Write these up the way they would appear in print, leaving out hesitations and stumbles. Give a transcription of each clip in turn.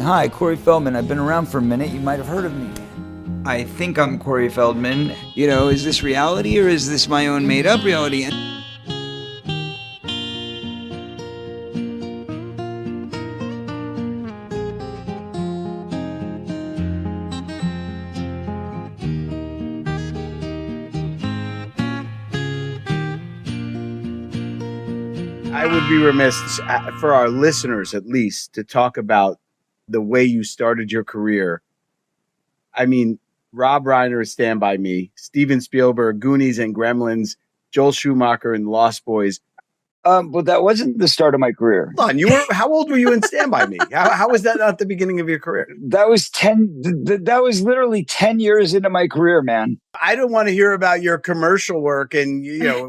Hi, Corey Feldman. I've been around for a minute. You might have heard of me. I think I'm Corey Feldman. You know, is this reality or is this my own made-up reality? I would be remiss, for our listeners at least, to talk about the way you started your career. I mean, Rob Reiner, Stand By Me, Steven Spielberg, Goonies and Gremlins, Joel Schumacher and Lost Boys. But that wasn't the start of my career. Hold on, how old were you in Stand By Me? How was that not the beginning of your career? That was that was literally 10 years into my career, man. I don't want to hear about your commercial work and,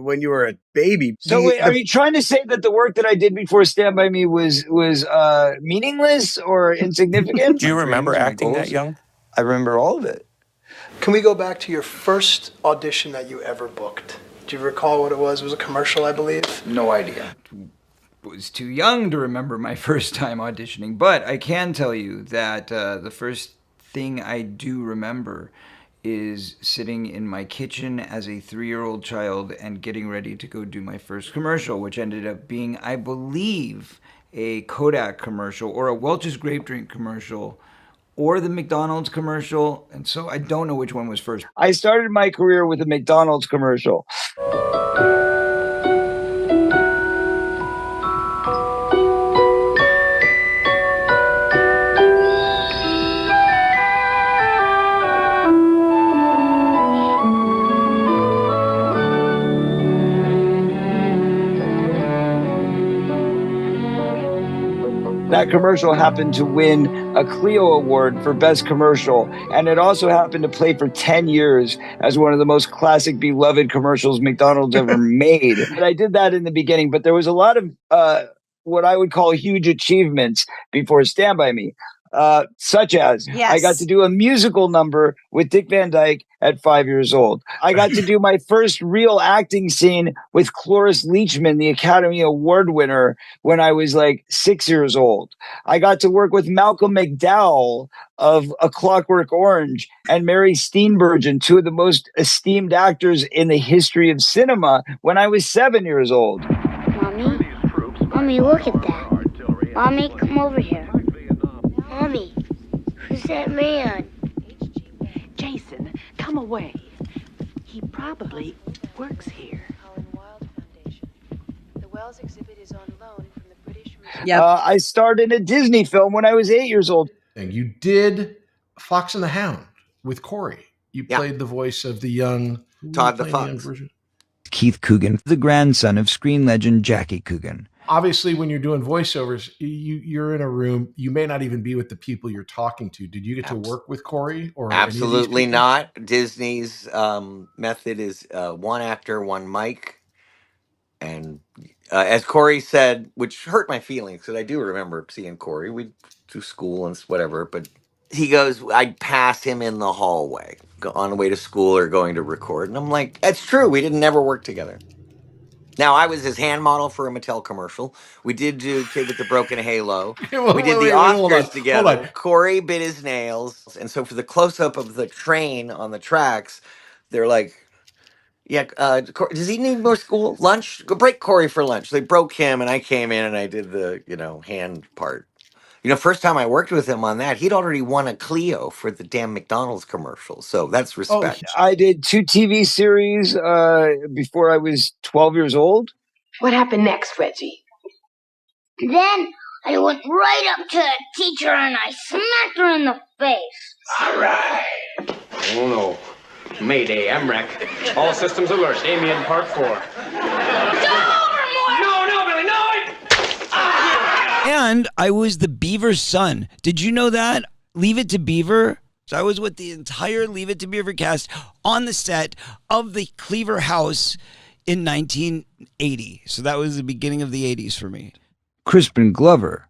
when you were a baby. So wait, are you trying to say that the work that I did before Stand By Me was meaningless or insignificant? Do you remember acting that young? I remember all of it. Can we go back to your first audition that you ever booked? Do you recall what it was? It was a commercial, I believe. No idea. Was too young to remember my first time auditioning, but I can tell you that the first thing I do remember is sitting in my kitchen as a 3-year-old child and getting ready to go do my first commercial, which ended up being, I believe, a Kodak commercial or a Welch's grape drink commercial or the McDonald's commercial. And so I don't know which one was first. I started my career with a McDonald's commercial. That commercial happened to win a Clio Award for Best Commercial, and it also happened to play for 10 years as one of the most classic, beloved commercials McDonald's ever made. And I did that in the beginning, but there was a lot of what I would call huge achievements before Stand By Me. Such as I got to do a musical number with Dick Van Dyke at 5 years old. I got to do my first real acting scene with Cloris Leachman, the Academy Award winner, when I was like 6 years old. I got to work with Malcolm McDowell of A Clockwork Orange and Mary Steenburgen, two of the most esteemed actors in the history of cinema, when I was 7 years old. Mommy, look at that. Mommy, come over here. Mommy, who's that man? Jason, come away. He probably works here. The Wells exhibit is on loan from the British Museum. Yep. I starred in a Disney film when I was 8 years old. And you did Fox and the Hound with Corey. You played the voice of the young Todd the Fox. Keith Coogan, the grandson of screen legend Jackie Coogan. Obviously, when you're doing voiceovers, you're in a room. You may not even be with the people you're talking to. Did you get to work with Corey? Or Absolutely not. Disney's method is one actor, one mic. And as Corey said, which hurt my feelings, because I do remember seeing Corey. We'd do school and whatever. But he goes, I'd pass him in the hallway on the way to school or going to record. And I'm like, that's true. We didn't never work together. Now, I was his hand model for a Mattel commercial. We did do Kid with the Broken Halo. We did the Oscars together. Corey bit his nails. And so for the close-up of the train on the tracks, they're like, does he need more school? Lunch? Go break Corey for lunch. They broke him, and I came in and I did the, hand part. First time I worked with him on that, he'd already won a Clio for the damn McDonald's commercial. So that's respect. I did 2 TV series before I was 12 years old. What happened next, Reggie? Then I went right up to the teacher and I smacked her in the face. All right. Oh, no. Mayday, MREC. All systems alert. Damien, part 4. Go over more! No, Billy, no! And I was the Beaver's son. Did you know that? Leave It to Beaver. So I was with the entire Leave It to Beaver cast on the set of the Cleaver house in 1980. So that was the beginning of the 80s for me. Crispin Glover.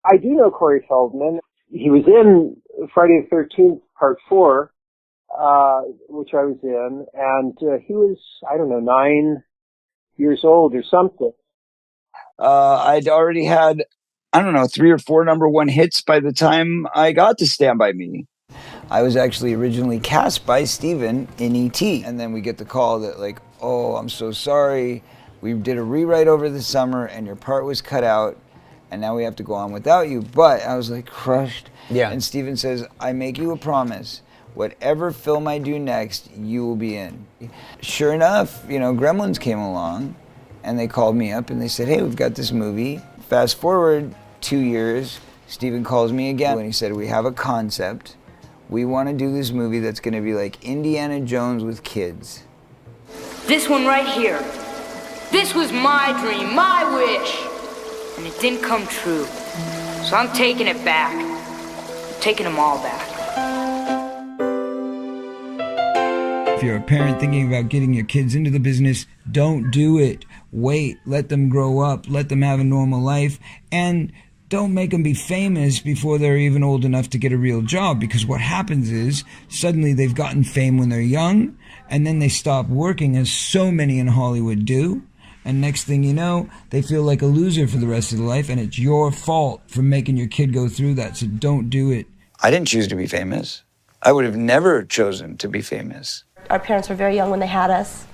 I do know Corey Feldman. He was in Friday the 13th, Part 4, which I was in, and he was, 9 years old or something. I'd already had I don't know, 3 or 4 #1 hits by the time I got to Stand By Me. I was actually originally cast by Steven in E.T. And then we get the call that like, oh, I'm so sorry. We did a rewrite over the summer and your part was cut out and now we have to go on without you. But I was like crushed. Yeah. And Steven says, I make you a promise. Whatever film I do next, you will be in. Sure enough, Gremlins came along and they called me up and they said, hey, we've got this movie. Fast forward 2 years, Steven calls me again and he said, we have a concept. We want to do this movie that's going to be like Indiana Jones with kids. This one right here. This was my dream, my wish. And it didn't come true. So I'm taking it back. I'm taking them all back. If you're a parent thinking about getting your kids into the business, don't do it. Wait, let them grow up, let them have a normal life, and don't make them be famous before they're even old enough to get a real job, because what happens is suddenly they've gotten fame when they're young and then they stop working, as so many in Hollywood do, and next thing you know, they feel like a loser for the rest of their life, and it's your fault for making your kid go through that, so don't do it. I didn't choose to be famous. I would have never chosen to be famous. Our parents were very young when they had us.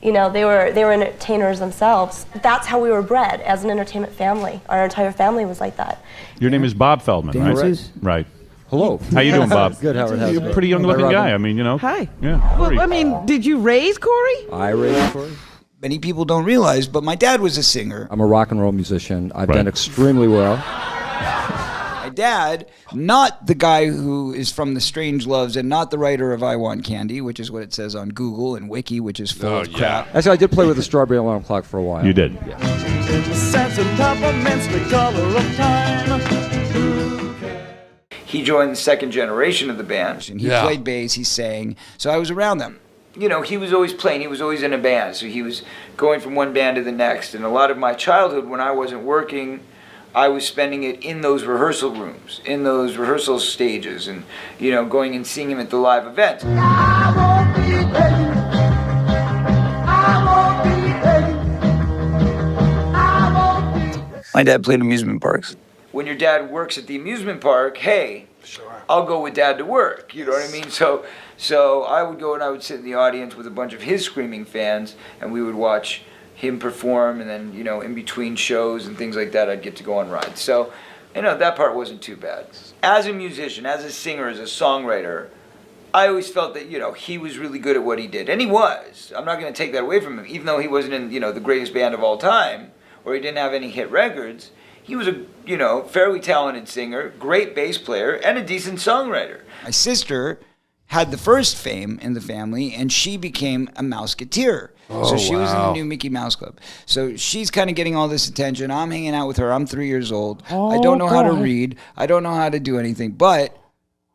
They were entertainers themselves. That's how we were bred, as an entertainment family. Our entire family was like that. Your name is Bob Feldman, right? Dances? Right. Hello. How you doing, Bob? Good, Howard. You're a pretty young-looking guy. I mean, Hi. Yeah. Well, did you raise Corey? I raised Corey. Many people don't realize, but my dad was a singer. I'm a rock and roll musician. I've done extremely well. My dad, not the guy who is from The Strange Loves and not the writer of I Want Candy, which is what it says on Google and Wiki, which is full of crap. Actually, I did play with the Strawberry Alarm Clock for a while. You did. Yeah. He joined the second generation of the band, and he played bass, he sang, so I was around them. He was always playing, he was always in a band, so he was going from one band to the next, and a lot of my childhood, when I wasn't working, I was spending it in those rehearsal rooms, in those rehearsal stages, and, going and seeing him at the live events. My dad played amusement parks. When your dad works at the amusement park, hey, I'll go with dad to work, you know what I mean? So I would go and I would sit in the audience with a bunch of his screaming fans, and we would watch him perform, and then, in between shows and things like that, I'd get to go on rides. So, that part wasn't too bad. As a musician, as a singer, as a songwriter, I always felt that, he was really good at what he did. And he was. I'm not going to take that away from him. Even though he wasn't in, the greatest band of all time, or he didn't have any hit records, he was a, fairly talented singer, great bass player, and a decent songwriter. My sister had the first fame in the family, and she became a Mouseketeer. So she was in the new Mickey Mouse Club. So she's kind of getting all this attention. I'm hanging out with her. I'm 3 years old. I don't know how to read. I don't know how to do anything, but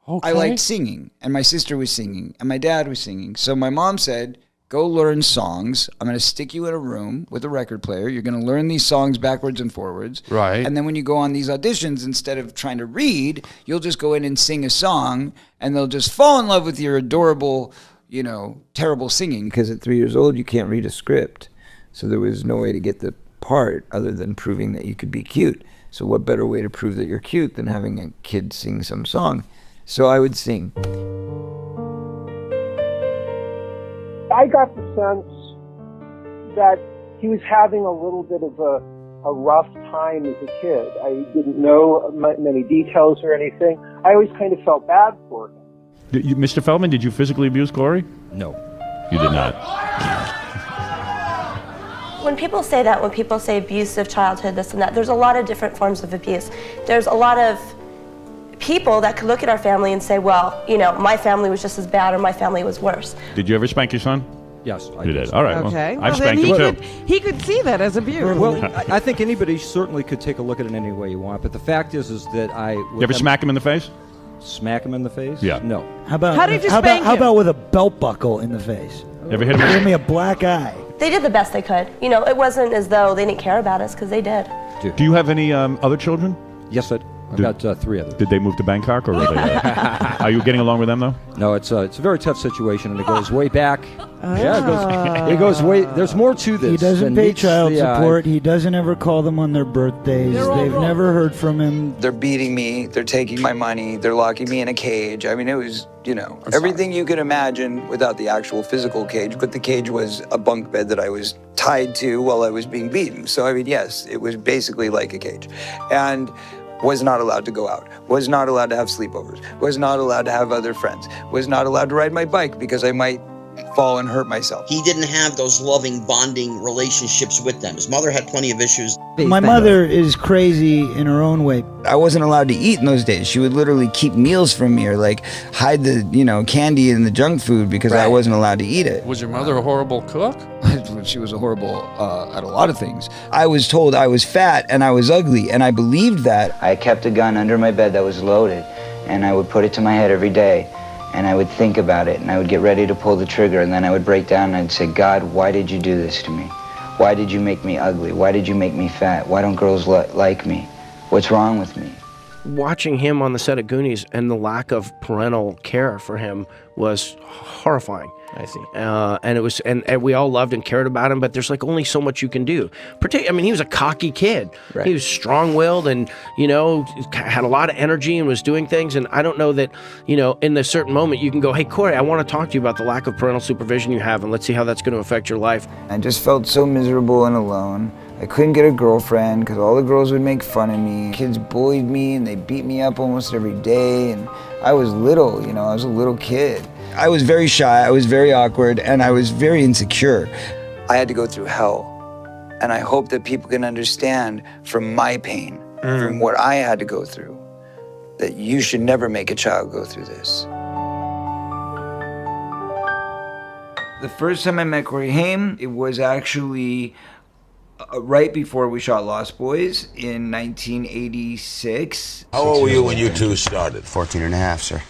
I liked singing, and my sister was singing, and my dad was singing. So my mom said, go learn songs. I'm going to stick you in a room with a record player. You're going to learn these songs backwards and forwards. Right. And then when you go on these auditions, instead of trying to read, you'll just go in and sing a song, and they'll just fall in love with your adorable, terrible singing. Because at 3 years old, you can't read a script. So there was no way to get the part other than proving that you could be cute. So what better way to prove that you're cute than having a kid sing some song? So I would sing. I got the sense that he was having a little bit of a rough time as a kid. I didn't know many details or anything. I always kind of felt bad for him. Mr. Feldman, did you physically abuse Corey? No. You did not. When people say that, when people say abusive childhood, this and that, there's a lot of different forms of abuse. There's a lot of people that could look at our family and say, well, my family was just as bad or my family was worse. Did you ever spank your son? Yes, I You did. All right. Okay. Well, I've spanked him too. He could see that as abuse. Well, I think anybody certainly could take a look at it any way you want, but the fact is that You ever smack him in the face? Smack him in the face? Yeah. No. How did you spank him? How about with a belt buckle in the face? You ever hit him? Give me a black eye. They did the best they could. It wasn't as though they didn't care about us, because they did. Do you have any other children? Yes, I've got 3 of them. Did they move to Bangkok, or were they, are you getting along with them, though? No, it's a very tough situation, and it goes way back. Yeah, it goes way. There's more to this. He doesn't than pay meets child the eye. support. He doesn't ever call them on their birthdays. They've never heard from him. They're beating me. They're taking my money. They're locking me in a cage. I mean, it was, everything you could imagine without the actual physical cage. But the cage was a bunk bed that I was tied to while I was being beaten. So, I mean, yes, it was basically like a cage. And was not allowed to go out, was not allowed to have sleepovers, was not allowed to have other friends, was not allowed to ride my bike because I might fall and hurt myself. He didn't have those loving, bonding relationships with them. His mother had plenty of issues. My mother is crazy in her own way. I wasn't allowed to eat in those days. She would literally keep meals from me or like hide the, candy and the junk food because I wasn't allowed to eat it. Was your mother a horrible cook? She was a horrible at a lot of things. I was told I was fat and I was ugly, and I believed that. I kept a gun under my bed that was loaded, and I would put it to my head every day, and I would think about it, and I would get ready to pull the trigger, and then I would break down and I'd say, God, why did you do this to me? Why did you make me ugly? Why did you make me fat? Why don't girls like me? What's wrong with me? Watching him on the set of Goonies and the lack of parental care for him was horrifying. I see. And it was, and we all loved and cared about him, but there's like only so much you can do. I mean, he was a cocky kid. Right. He was strong-willed and, had a lot of energy and was doing things. And I don't know that, in a certain moment you can go, hey, Corey, I want to talk to you about the lack of parental supervision you have, and let's see how that's going to affect your life. I just felt so miserable and alone. I couldn't get a girlfriend because all the girls would make fun of me. Kids bullied me and they beat me up almost every day. And I was little, I was a little kid. I was very shy, I was very awkward, and I was very insecure. I had to go through hell. And I hope that people can understand from my pain, from what I had to go through, that you should never make a child go through this. The first time I met Corey Haim, it was actually right before we shot Lost Boys in 1986. How old were you when you two started? 14 and a half, sir.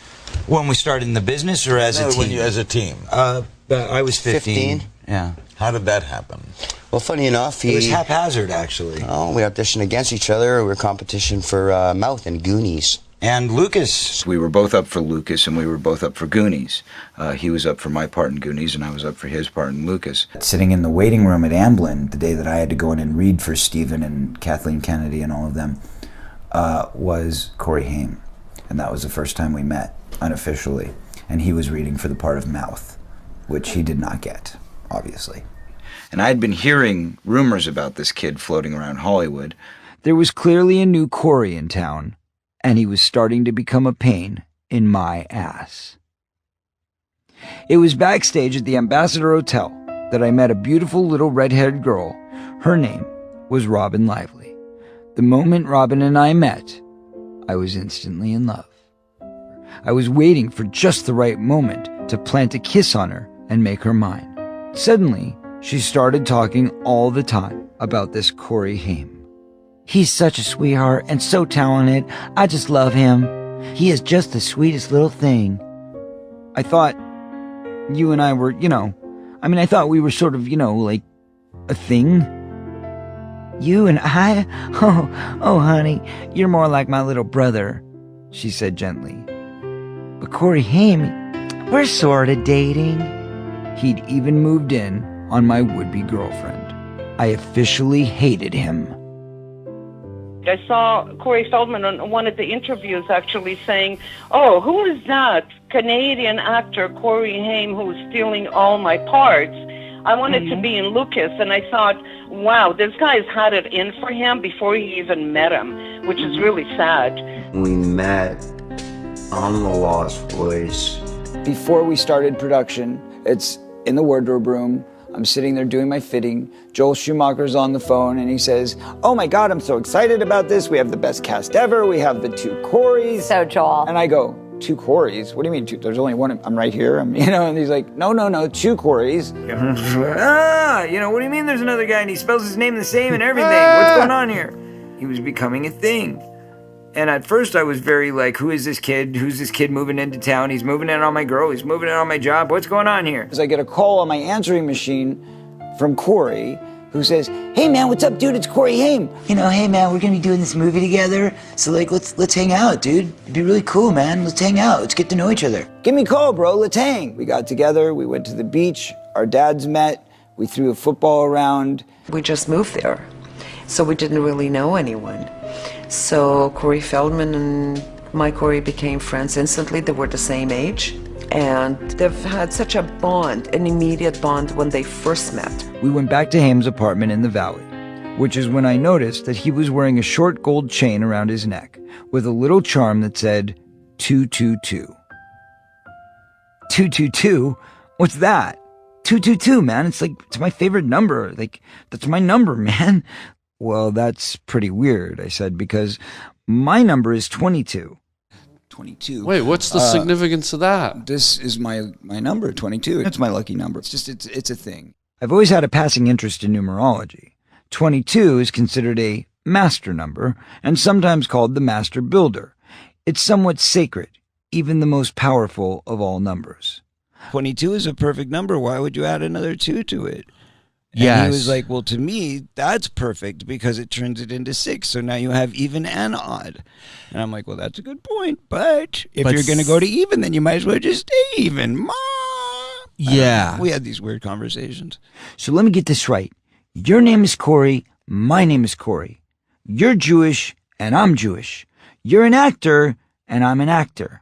When we started in the business or as a team? As a team. I was 15. Yeah. How did that happen? Well, funny enough, It was haphazard, actually. Oh, we auditioned against each other. We were competition for Mouth and Goonies. And Lucas. We were both up for Lucas and we were both up for Goonies. He was up for my part in Goonies and I was up for his part in Lucas. Sitting in the waiting room at Amblin the day that I had to go in and read for Stephen and Kathleen Kennedy and all of them was Corey Haim. And that was the first time we met unofficially. And he was reading for the part of Mouth, which he did not get, obviously. And I had been hearing rumors about this kid floating around Hollywood. There was clearly a new Corey in town, and he was starting to become a pain in my ass. It was backstage at the Ambassador Hotel that I met a beautiful little red-haired girl. Her name was Robin Lively. The moment Robin and I met, I was instantly in love. I was waiting for just the right moment to plant a kiss on her and make her mine. Suddenly, she started talking all the time about this Corey Haim. He's such a sweetheart and so talented. I just love him. He is just the sweetest little thing. I thought you and I were, I thought we were sort of, like a thing. You and I? Oh, honey, you're more like my little brother, she said gently. But Corey Haim, we're sort of dating. He'd even moved in on my would-be girlfriend. I officially hated him. I saw Corey Feldman on one of the interviews actually saying, oh, who is that Canadian actor Corey Haim who's stealing all my parts? I wanted to be in Lucas, and I thought, wow, this guy's had it in for him before he even met him, which is really sad. We met on the Lost Boys. Before we started production, it's in the wardrobe room. I'm sitting there doing my fitting. Joel Schumacher's on the phone and he says, oh my God, I'm so excited about this. We have the best cast ever. We have the two Coreys. So Joel. And I go, two Coreys? What do you mean two? There's only one. I'm right here. And he's like, no, two Coreys. What do you mean there's another guy and he spells his name the same and everything? What's going on here? He was becoming a thing. And at first I was very like, who is this kid? Who's this kid moving into town? He's moving in on my girl. He's moving in on my job. What's going on here? As I get a call on my answering machine from Corey, who says, "Hey man, what's up, dude? It's Corey Haim. You know, hey man, we're gonna be doing this movie together. So like, let's hang out, dude. It'd be really cool, man. Let's hang out. Let's get to know each other. Give me a call, bro. Let's hang." We got together. We went to the beach. Our dads met. We threw a football around. We just moved there, so we didn't really know anyone. So Corey Feldman and my Corey became friends instantly. They were the same age. And they've had such a bond, an immediate bond when they first met. We went back to Haim's apartment in the valley, which is when I noticed that he was wearing a short gold chain around his neck with a little charm that said 222. 222? What's that? 222, man. It's my favorite number. Like, that's my number, man. Well, that's pretty weird, I said, because my number is 22. 22. Wait, what's the significance of that? This is my number, 22. It's my lucky number. It's a thing. I've always had a passing interest in numerology. 22 is considered a master number and sometimes called the master builder. It's somewhat sacred, even the most powerful of all numbers. 22 is a perfect number. Why would you add another 2 to it? And he was like, well, to me, that's perfect because it turns it into 6. So now you have even and odd. And I'm like, well, that's a good point. But if you're going to go to even, then you might as well just stay even. Yeah. We had these weird conversations. So let me get this right. Your name is Corey. My name is Corey. You're Jewish and I'm Jewish. You're an actor and I'm an actor.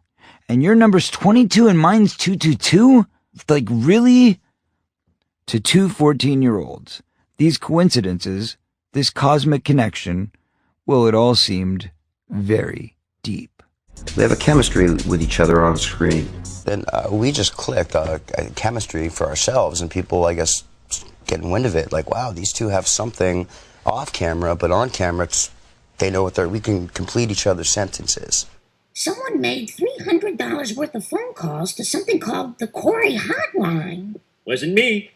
And your number's 22 and mine's 222? Like, really? To two 14-year-olds, these coincidences, this cosmic connection, well, it all seemed very deep. We have a chemistry with each other on screen. Then we just clicked chemistry for ourselves, and people, I guess, getting wind of it. Like, wow, these two have something off camera, but on camera, they know what we can complete each other's sentences. Someone made $300 worth of phone calls to something called the Corey Hotline. Wasn't me.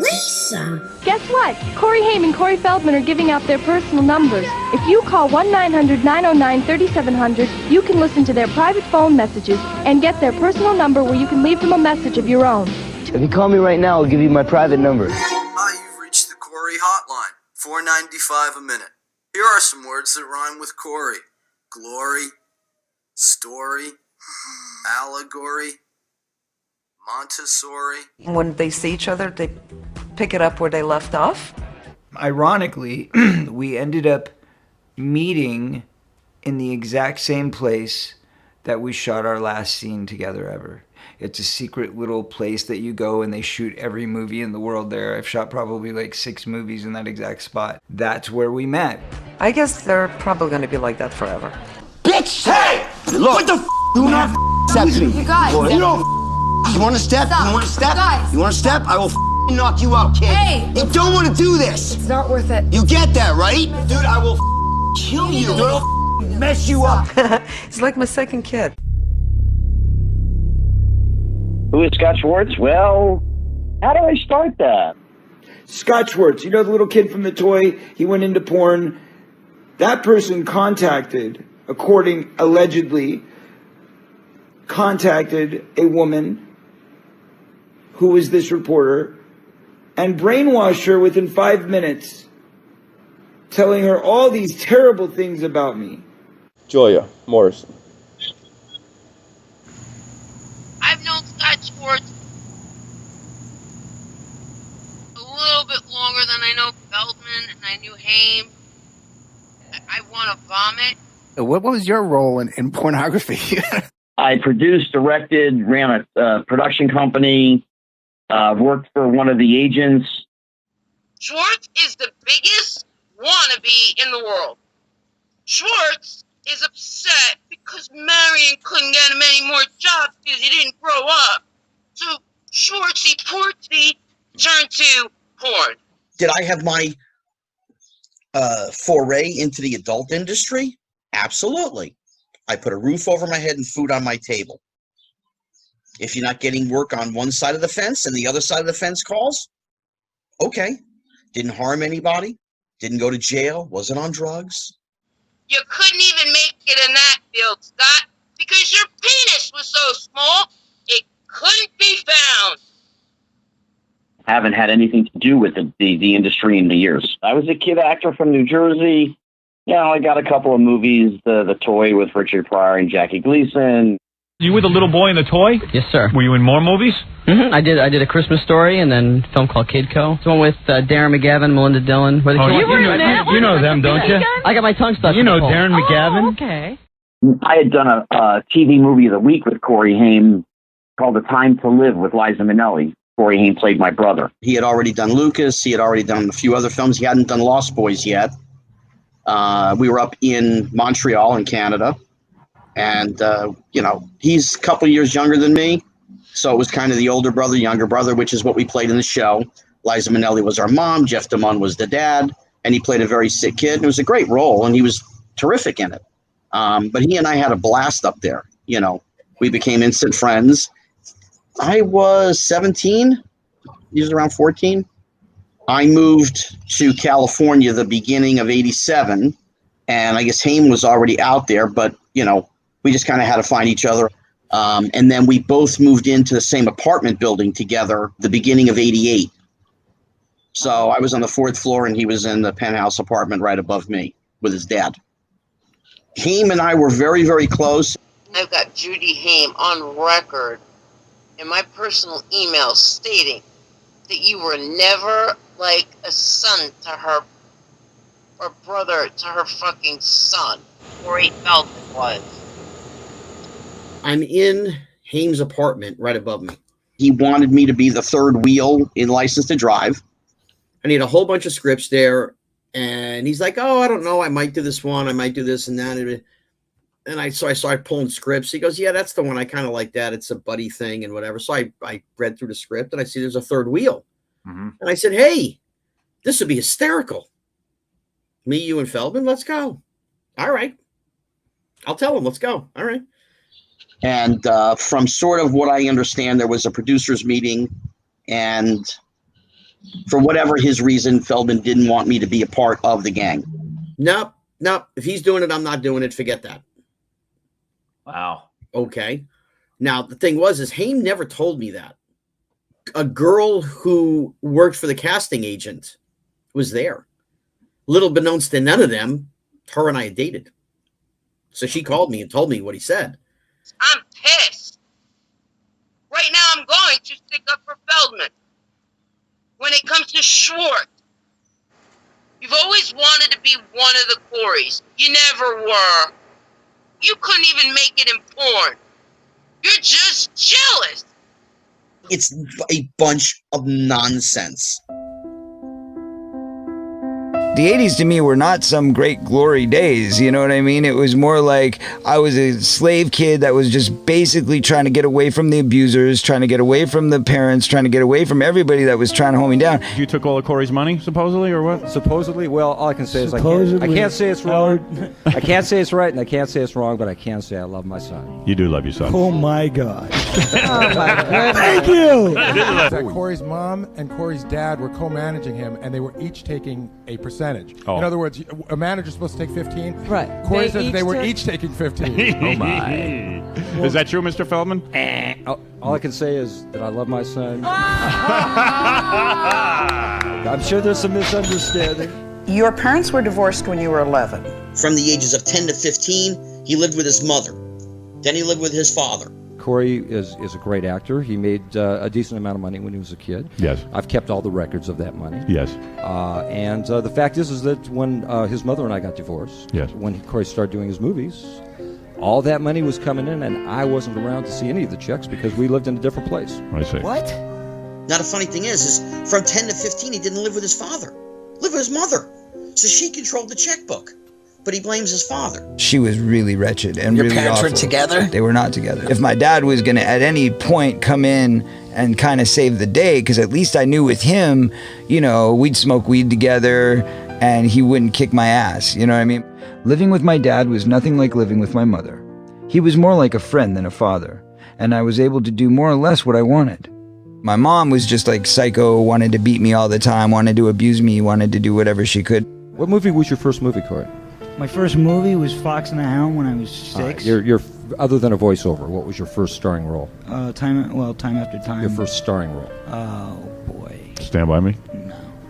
Lisa! Guess what? Corey Haim and Corey Feldman are giving out their personal numbers. If you call 1-900-909-3700, you can listen to their private phone messages and get their personal number where you can leave them a message of your own. If you call me right now, I'll give you my private number. Hi, you've reached the Corey Hotline. $4.95 a minute. Here are some words that rhyme with Corey. Glory, story, allegory, Montessori. When they see each other, they pick it up where they left off. Ironically, we ended up meeting in the exact same place that we shot our last scene together ever. It's a secret little place that you go and they shoot every movie in the world there. I've shot probably like 6 movies in that exact spot. That's where we met. I guess they're probably going to be like that forever. Bitch! Hey! Look! What the f***? Do not accept me. You guys. You don't You want to step? Stop. You want to step? Guys. You want to step? I will knock you out, kid. Hey! You don't want to do this. It's not worth it. You get that, right? Dude, I will kill you. Dude, I'll mess you up. It's like my second kid. Who is Scott Schwartz? Well, how do I start that? Scott Schwartz, you know the little kid from the toy? He went into porn. That person allegedly contacted a woman who was this reporter and brainwashed her within 5 minutes, telling her all these terrible things about me. Julia Morrison. I've known Scott Schwartz a little bit longer than I know Feldman, and I knew Haim. I want to vomit. What was your role in pornography? I produced, directed, ran a production company, worked for one of the agents. Schwartz is the biggest wannabe in the world. Schwartz is upset because Marion couldn't get him any more jobs because he didn't grow up. So Schwartzy Portsy turned to porn. Did I have my foray into the adult industry? Absolutely. I put a roof over my head and food on my table. If you're not getting work on one side of the fence and the other side of the fence calls, okay. Didn't harm anybody, didn't go to jail, wasn't on drugs. You couldn't even make it in that field, Scott, because your penis was so small, it couldn't be found. haven't had anything to do with the industry in the years. I was a kid actor from New Jersey. I got a couple of movies, The Toy with Richard Pryor and Jackie Gleason. You were the little boy in The Toy? Yes, sir. Were you in more movies? I did A Christmas Story and then a film called Kidco. It's one with Darren McGavin, Melinda Dillon. You know them, don't you? I got my tongue stuck. You know Darren McGavin? Okay. I had done a TV movie of the week with Corey Haim called The Time to Live with Liza Minnelli. Corey Haim played my brother. He had already done Lucas. He had already done a few other films. He hadn't done Lost Boys yet. We were up in Montreal in Canada. And, he's a couple years younger than me. So it was kind of the older brother, younger brother, which is what we played in the show. Liza Minnelli was our mom. Jeff DeMunn was the dad. And he played a very sick kid. And it was a great role. And he was terrific in it. But he and I had a blast up there. We became instant friends. I was 17. He was around 14. I moved to California the beginning of 87. And I guess Haim was already out there. But, we just kind of had to find each other. And then we both moved into the same apartment building together the beginning of 88. So I was on the 4th floor and he was in the penthouse apartment right above me with his dad. Haim and I were very, very close. I've got Judy Haim on record in my personal email stating that you were never like a son to her or brother to her fucking son. Corey Feldman was. I'm in Haim's apartment right above me. He wanted me to be the third wheel in License to Drive. And he had a whole bunch of scripts there. And he's like, I don't know. I might do this one. I might do this and that. And so I started pulling scripts. He goes, yeah, that's the one. I kind of like that. It's a buddy thing and whatever. So I read through the script and I see there's a third wheel. Mm-hmm. And I said, hey, this would be hysterical. Me, you, and Feldman, let's go. All right. I'll tell him, let's go. All right. And from sort of what I understand, there was a producers meeting, and for whatever his reason, Feldman didn't want me to be a part of the gang. Nope. If he's doing it, I'm not doing it. Forget that. Wow. Okay. Now, the thing is Haim never told me that. A girl who worked for the casting agent was there. Little beknownst to none of them, her and I had dated. So she called me and told me what he said. I'm pissed. Right now I'm going to stick up for Feldman. When it comes to Schwartz, you've always wanted to be one of the Coreys. You never were. You couldn't even make it in porn. You're just jealous. It's a bunch of nonsense. The 80s to me were not some great glory days, you know what I mean? It was more like I was a slave kid that was just basically trying to get away from the abusers, trying to get away from the parents, trying to get away from everybody that was trying to hold me down. You took all of Corey's money, supposedly, or what? Supposedly? Well, all I can say is I can't say it's wrong. I can't say it's right, and I can't say it's wrong, but I can say I love my son. You do love your son. Oh, my God. Oh, my goodness. Thank you. That Corey's mom and Corey's dad were co-managing him, and they were each taking a percentage. Oh. In other words, a manager's supposed to take 15. Right. Corey says they were each taking 15. Oh, my. Is that true, Mr. Feldman? All I can say is that I love my son. I'm sure there's some misunderstanding. Your parents were divorced when you were 11. From the ages of 10 to 15, he lived with his mother. Then he lived with his father. Corey is a great actor. He made a decent amount of money when he was a kid. Yes. I've kept all the records of that money. Yes. And the fact is that when his mother and I got divorced, yes. When Corey started doing his movies, all that money was coming in, and I wasn't around to see any of the checks because we lived in a different place. I see. What? Now, the funny thing is from 10 to 15, he didn't live with his father. Lived with his mother. So she controlled the checkbook. But he blames his father. She was really wretched and Your really parents awful. were together? They were not together. If my dad was going to at any point come in and kind of save the day, because at least I knew with him, we'd smoke weed together and he wouldn't kick my ass. You know what I mean? Living with my dad was nothing like living with my mother. He was more like a friend than a father, and I was able to do more or less what I wanted. My mom was just like psycho, wanted to beat me all the time, wanted to abuse me, wanted to do whatever she could. What movie was your first movie, Corey? My first movie was Fox and the Hound when I was 6. Your other than a voiceover, what was your first starring role? Time After Time. Your first starring role. Oh boy. Stand By Me?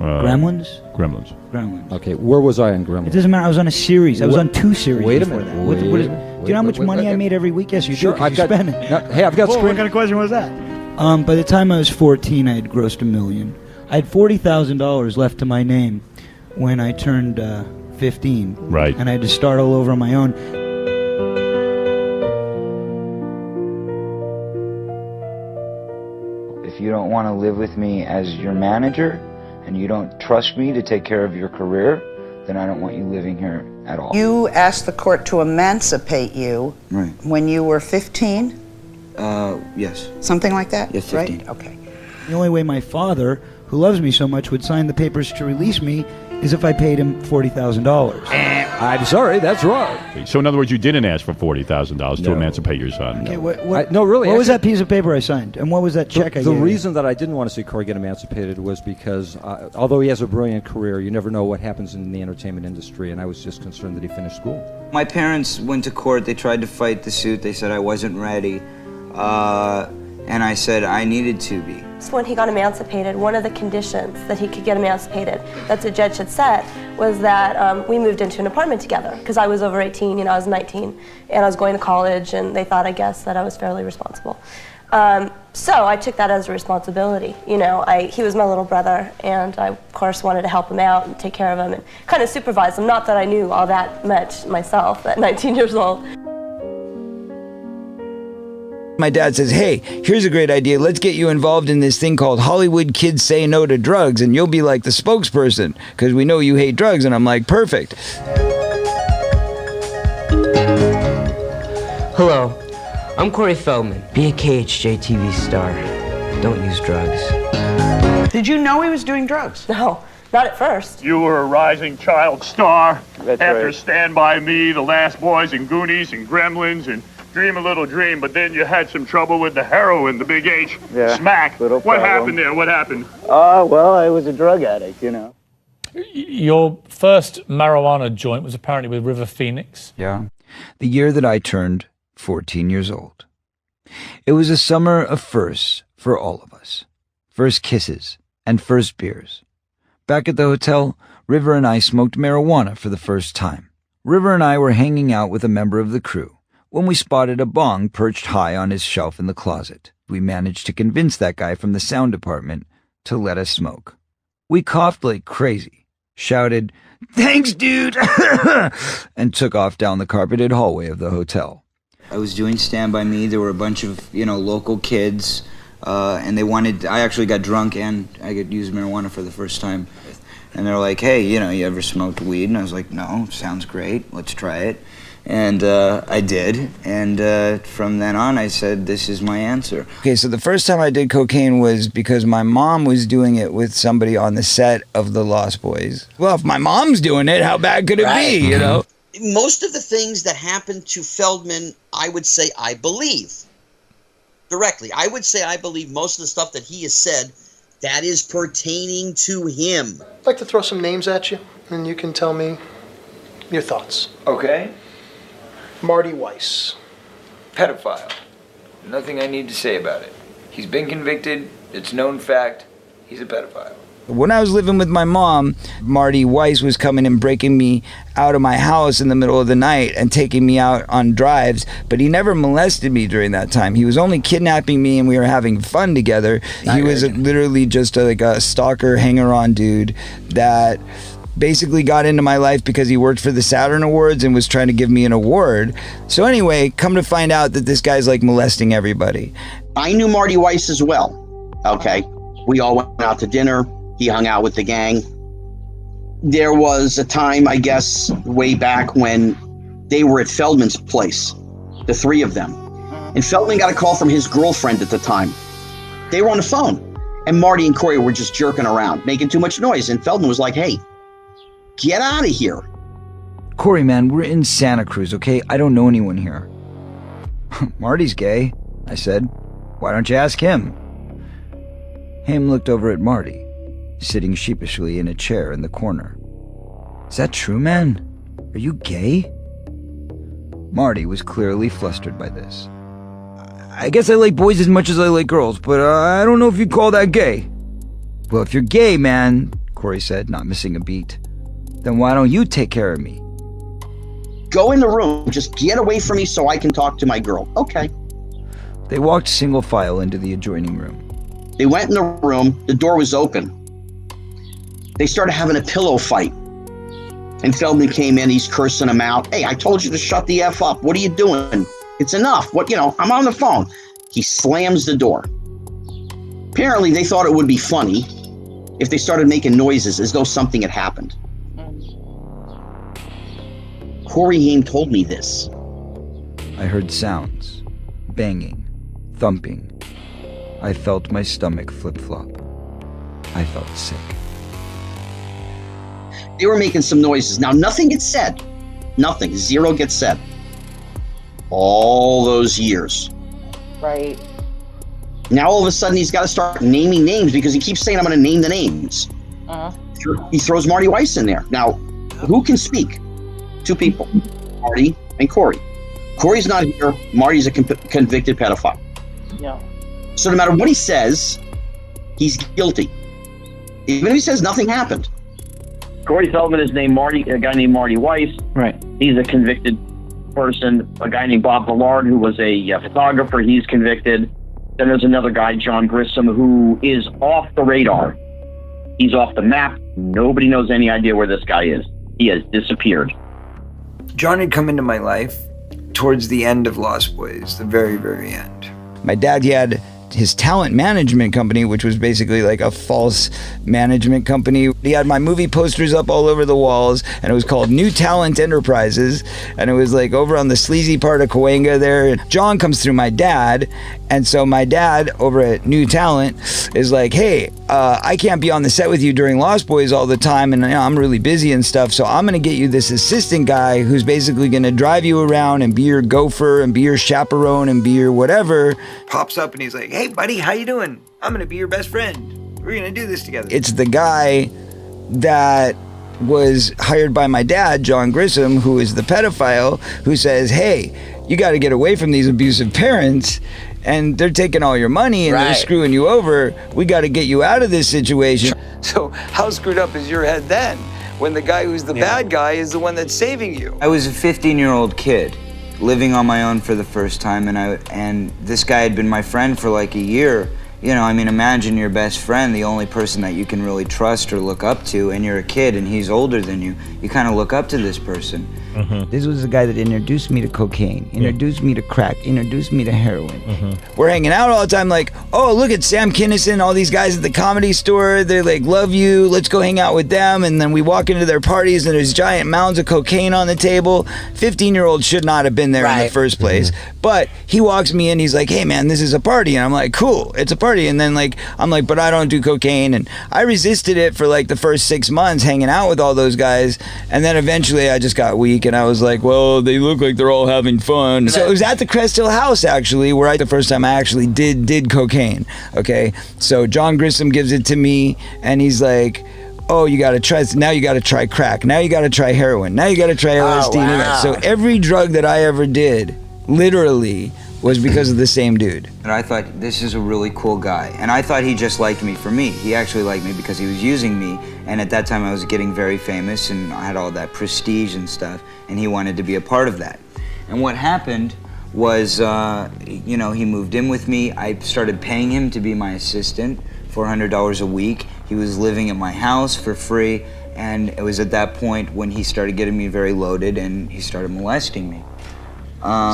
Gremlins? Gremlins. Gremlins. Okay, where was I in Gremlins? It doesn't matter. I was on a series. I was on 2 series. Wait a before minute. that. What is, do you know how much money I made every week? Yes, you Sure, do. 'cause I've you got- spend it. Hey, I've got Whoa, screen- what kind of question was that? By the time I was 14, I had grossed $1 million. I had $40,000 left to my name when I turned 15. Right. And I had to start all over on my own. If you don't want to live with me as your manager and you don't trust me to take care of your career, then I don't want you living here at all. You asked the court to emancipate you Right. when you were 15? Yes. Something like that? Yeah, 15. Right? Okay. The only way my father, who loves me so much, would sign the papers to release me is if I paid him $40,000. I'm sorry, that's wrong. So in other words, you didn't ask for $40,000 to emancipate your son. Okay, what really. What was that piece of paper I signed? And what was that check I The gave you? reason that I didn't want to see Corey get emancipated was because, although he has a brilliant career, you never know what happens in the entertainment industry, and I was just concerned that he finished school. My parents went to court. They tried to fight the suit. They said I wasn't ready. And I said I needed to be. When he got emancipated, one of the conditions that he could get emancipated that the judge had set was that we moved into an apartment together because I was over 18, I was 19, and I was going to college, and they thought, I guess, that I was fairly responsible. So I took that as a responsibility. He was my little brother, and I, of course, wanted to help him out and take care of him and kind of supervise him. Not that I knew all that much myself at 19 years old. My dad says, hey, here's a great idea. Let's get you involved in this thing called Hollywood Kids Say No to Drugs, and you'll be like the spokesperson because we know you hate drugs. And I'm like, perfect. Hello, I'm Corey Feldman. Be a KHJ TV star. Don't use drugs. Did you know he was doing drugs? No, not at first. You were a rising child star. That's after right. Stand By Me, The Last Boys, and Goonies, and Gremlins, and Dream a Little Dream, but then you had some trouble with the heroin, the big H, Yeah, smack. little What problem. happened there? What happened? Well, I was a drug addict, Your first marijuana joint was apparently with River Phoenix. Yeah. The year that I turned 14 years old. It was a summer of firsts for all of us. First kisses and first beers. Back at the hotel, River and I smoked marijuana for the first time. River and I were hanging out with a member of the crew when we spotted a bong perched high on his shelf in the closet. We managed to convince that guy from the sound department to let us smoke. We coughed like crazy, shouted, "Thanks, dude," and took off down the carpeted hallway of the hotel. I was doing Stand By Me. There were a bunch of, local kids, and I actually got drunk and I could use marijuana for the first time. And they're like, hey, you ever smoked weed? And I was like, no, sounds great. Let's try it. And I did. And from then on, I said, this is my answer. Okay, so the first time I did cocaine was because my mom was doing it with somebody on the set of The Lost Boys. Well, if my mom's doing it, how bad could it be, Most of the things that happened to Feldman, I would say I believe. Directly. I would say I believe most of the stuff that he has said that is pertaining to him. I'd like to throw some names at you, and you can tell me your thoughts. Okay. Marty Weiss. Pedophile. Nothing I need to say about it. He's been convicted. It's known fact. He's a pedophile. When I was living with my mom, Marty Weiss was coming and breaking me out of my house in the middle of the night and taking me out on drives, but he never molested me during that time. He was only kidnapping me and we were having fun together. He was literally just like a stalker, hanger-on dude that basically got into my life because he worked for the Saturn Awards and was trying to give me an award. So anyway, come to find out that this guy's like molesting everybody. I knew Marty Weiss as well. Okay. We all went out to dinner. He hung out with the gang. There was a time, I guess, way back when they were at Feldman's place, the three of them. And Feldman got a call from his girlfriend at the time. They were on the phone. And Marty and Corey were just jerking around, making too much noise. And Feldman was like, hey, get out of here. Corey, man, we're in Santa Cruz, okay? I don't know anyone here. Marty's gay, I said. Why don't you ask him? Haim looked over at Marty, sitting sheepishly in a chair in the corner. Is that true, man? Are you gay? Marty was clearly flustered by this. I guess I like boys as much as I like girls, but I don't know if you'd call that gay. Well, if you're gay, man, Corey said, not missing a beat, then why don't you take care of me? Go in the room. Just get away from me so I can talk to my girl. Okay. They walked single file into the adjoining room. They went in the room. The door was open. They started having a pillow fight. And Feldman came in. He's cursing him out. Hey, I told you to shut the F up. What are you doing? It's enough. I'm on the phone. He slams the door. Apparently, they thought it would be funny if they started making noises as though something had happened. Corey Haim told me this. I heard sounds, banging, thumping. I felt my stomach flip-flop. I felt sick. They were making some noises. Now, nothing gets said. Nothing. Zero gets said. All those years. Right. Now, all of a sudden, he's got to start naming names because he keeps saying, I'm going to name the names. He throws Marty Weiss in there. Now, who can speak? Two people, Marty and Corey. Corey's not here. Marty's a convicted pedophile. Yeah. So no matter what he says, he's guilty. Even if he says nothing happened. Corey Feldman is named Marty, a guy named Marty Weiss. Right. He's a convicted person. A guy named Bob Villard, who was a photographer, he's convicted. Then there's another guy, John Grissom, who is off the radar. He's off the map. Nobody knows any idea where this guy is. He has disappeared. John had come into my life towards the end of Lost Boys, the very, very end. My dad, he had his talent management company, which was basically like a false management company. He had my movie posters up all over the walls, and it was called New Talent Enterprises, and it was like over on the sleazy part of Cahuenga there. John comes through my dad, and so my dad over at New Talent is like, hey, I can't be on the set with you during Lost Boys all the time, and I'm really busy and stuff, so I'm gonna get you this assistant guy who's basically gonna drive you around and be your gopher and be your chaperone and be your whatever. Pops up and he's like, hey buddy, how you doing? I'm gonna be your best friend. We're gonna do this together. It's the guy that was hired by my dad, John Grissom, who is the pedophile, who says, hey, you gotta get away from these abusive parents, and they're taking all your money and they're screwing you over. We gotta get you out of this situation. So how screwed up is your head then, when the guy who's the bad guy is the one that's saving you? I was a 15-year-old kid living on my own for the first time, and this guy had been my friend for like a year. You know, I mean, imagine your best friend, the only person that you can really trust or look up to, and you're a kid and he's older than you. You kind of look up to this person. This was the guy that introduced me to cocaine, introduced me to crack, introduced me to heroin. We're hanging out all the time like, oh, look at Sam Kinison, all these guys at the Comedy Store, they like love you, let's go hang out with them. And then we walk into their parties and there's giant mounds of cocaine on the table. 15-year-old should not have been there in the first place. But he walks me in, he's like, hey man, this is a party. And I'm like, cool, it's a party. And then like, I'm like, but I don't do cocaine. And I resisted it for like the first 6 months hanging out with all those guys. And then eventually I just got weak and I was like, well, they look like they're all having fun. So it was at the Crest Hill House actually, where the first time I actually did cocaine. Okay. So John Grissom gives it to me and he's like, oh, you gotta try this. Now you gotta try crack. Now you gotta try heroin. Now you gotta try LSD. So every drug that I ever did, literally, was because of the same dude. And I thought, this is a really cool guy. And I thought he just liked me for me. He actually liked me because he was using me. And at that time I was getting very famous and I had all that prestige and stuff. And he wanted to be a part of that. And what happened was, you know, he moved in with me. I started paying him to be my assistant, $400 a week. He was living at my house for free. And it was at that point when he started getting me very loaded and he started molesting me.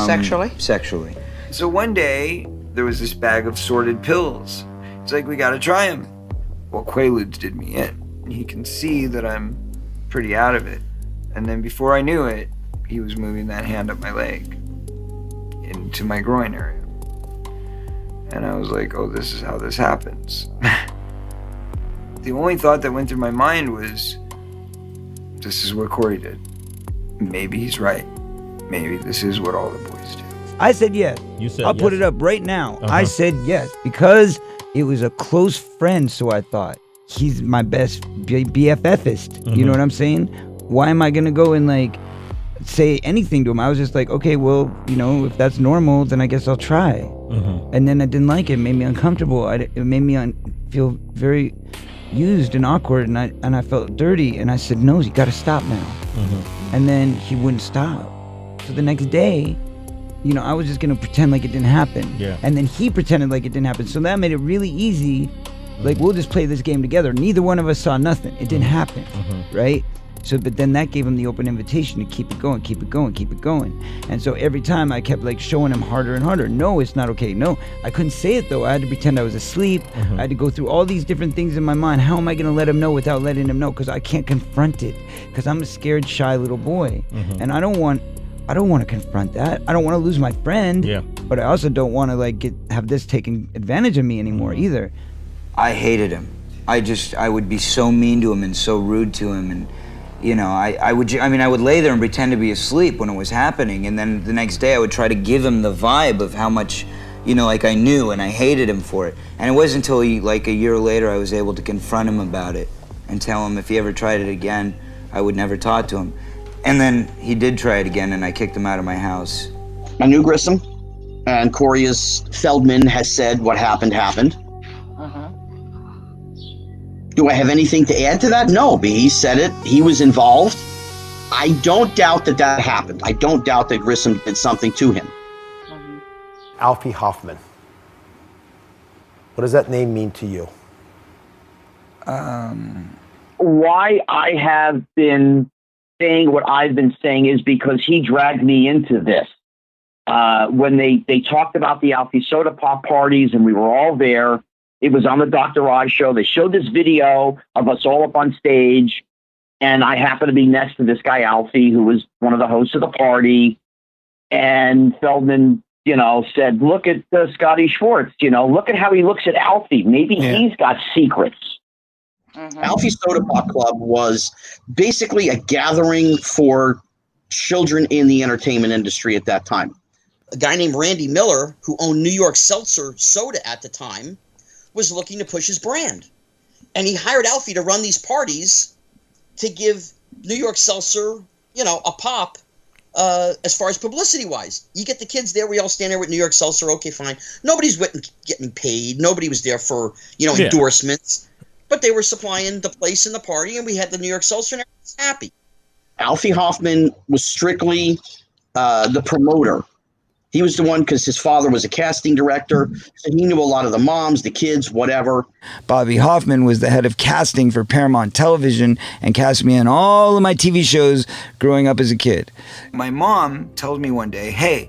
Sexually? Sexually. So one day, there was this bag of sorted pills. It's like, we gotta try them. Well, Quaaludes did me in. He can see that I'm pretty out of it. And then before I knew it, he was moving that hand up my leg into my groin area. And I was like, oh, this is how this happens. The only thought that went through my mind was, this is what Corey did. Maybe he's right. Maybe this is what all the boys do. I said yes. You said I'll put it up right now. I said yes because it was a close friend, so I thought. He's my best BFFist. You know what I'm saying? Why am I going to go and like say anything to him? I was just like, okay, well, you know, if that's normal, then I guess I'll try. And then I didn't like it. It made me uncomfortable. It made me feel very used and awkward, and I felt dirty, and I said, no, you gotta stop now. And then he wouldn't stop. So the next day, you know, I was just gonna pretend like it didn't happen. Yeah. And then he pretended like it didn't happen. So that made it really easy. Like, we'll just play this game together. Neither one of us saw nothing. It didn't happen, right? So, but then that gave him the open invitation to keep it going, keep it going, keep it going. And so every time I kept like showing him harder and harder. No, it's not okay. No, I couldn't say it though. I had to pretend I was asleep. I had to go through all these different things in my mind. How am I gonna let him know without letting him know? Because I can't confront it. Because I'm a scared, shy little boy, and I don't want to confront that. I don't want to lose my friend. Yeah. But I also don't want to like have this taking advantage of me anymore either. I hated him. I would be so mean to him and so rude to him, and you know, I would lay there and pretend to be asleep when it was happening, and then the next day I would try to give him the vibe of how much, you know, like I knew, and I hated him for it. And it wasn't until like a year later I was able to confront him about it and tell him if he ever tried it again, I would never talk to him. And then he did try it again, and I kicked him out of my house. I knew Grissom, and Corey Feldman has said what happened. Do I have anything to add to that? No, but he said it. He was involved. I don't doubt that happened. I don't doubt that Grissom did something to him. Alfie Hoffman. What does that name mean to you? Why I have been saying what I've been saying is because he dragged me into this. When they talked about the Alfie Soda Pop parties and we were all there, it was on the Dr. Oz show. They showed this video of us all up on stage, and I happened to be next to this guy, Alfie, who was one of the hosts of the party. And Feldman, you know, said, look at Scotty Schwartz, you know, look at how he looks at Alfie. Maybe he's got secrets. Alfie Soda Pop Club was basically a gathering for children in the entertainment industry at that time. A guy named Randy Miller, who owned New York Seltzer Soda at the time, was looking to push his brand. And he hired Alfie to run these parties to give New York Seltzer, you know, a pop as far as publicity-wise. You get the kids there, we all stand there with New York Seltzer, okay, fine. Nobody's getting paid. Nobody was there for, you know, endorsements. But they were supplying the place and the party, and we had the New York Seltzer, and everyone was happy. Alfie Hoffman was strictly the promoter. He was the one because his father was a casting director, so he knew a lot of the moms, the kids, whatever. Bobby Hoffman was the head of casting for Paramount Television and cast me in all of my TV shows growing up as a kid. My mom told me one day, hey,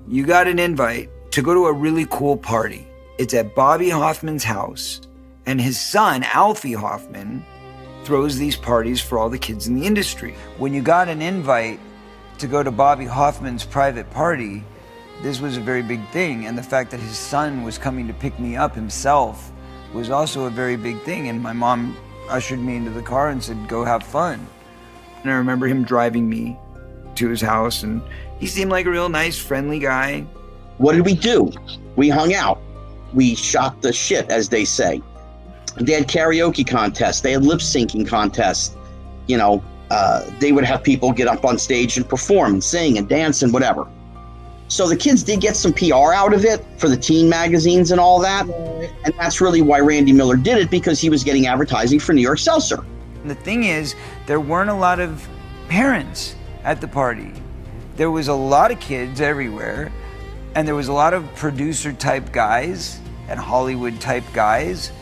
you got an invite to go to a really cool party. It's at Bobby Hoffman's house, and his son, Alfie Hoffman, throws these parties for all the kids in the industry. When you got an invite to go to Bobby Hoffman's private party, this was a very big thing, and the fact that his son was coming to pick me up himself was also a very big thing, and my mom ushered me into the car and said, go have fun. And I remember him driving me to his house, and he seemed like a real nice, friendly guy. What did we do? We hung out. We shot the shit, as they say. They had karaoke contests. They had lip-syncing contests. You know, they would have people get up on stage and perform and sing and dance and whatever. So the kids did get some PR out of it for the teen magazines and all that. And that's really why Randy Miller did it, because he was getting advertising for New York Seltzer. And the thing is, there weren't a lot of parents at the party. There was a lot of kids everywhere, and there was a lot of producer-type guys and Hollywood-type guys,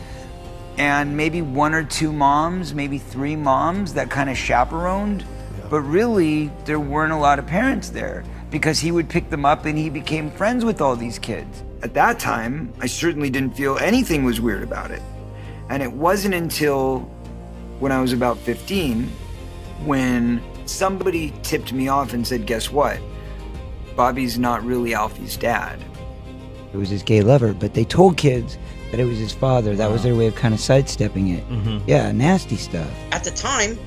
and maybe one or two moms, maybe three moms that kind of chaperoned. But really, there weren't a lot of parents there, because he would pick them up and he became friends with all these kids. At that time, I certainly didn't feel anything was weird about it. And it wasn't until when I was about 15 when somebody tipped me off and said, guess what? Bobby's not really Alfie's dad. It was his gay lover, but they told kids that it was his father. That was their way of kind of sidestepping it. Yeah, nasty stuff. At the time,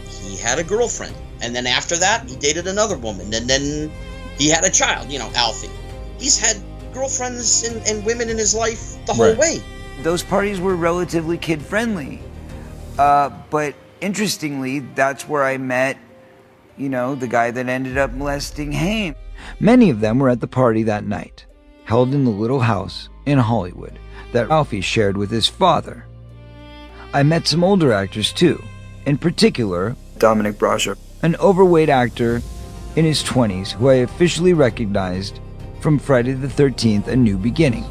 he had a girlfriend. And then after that, he dated another woman. And then he had a child, you know, Alfie. He's had girlfriends and women in his life the whole way. Those parties were relatively kid-friendly. But interestingly, that's where I met, you know, the guy that ended up molesting Haim. Many of them were at the party that night, held in the little house in Hollywood that Alfie shared with his father. I met some older actors too, in particular, Dominic Brasher, an overweight actor in his 20s who I officially recognized from Friday the 13th, A New Beginning.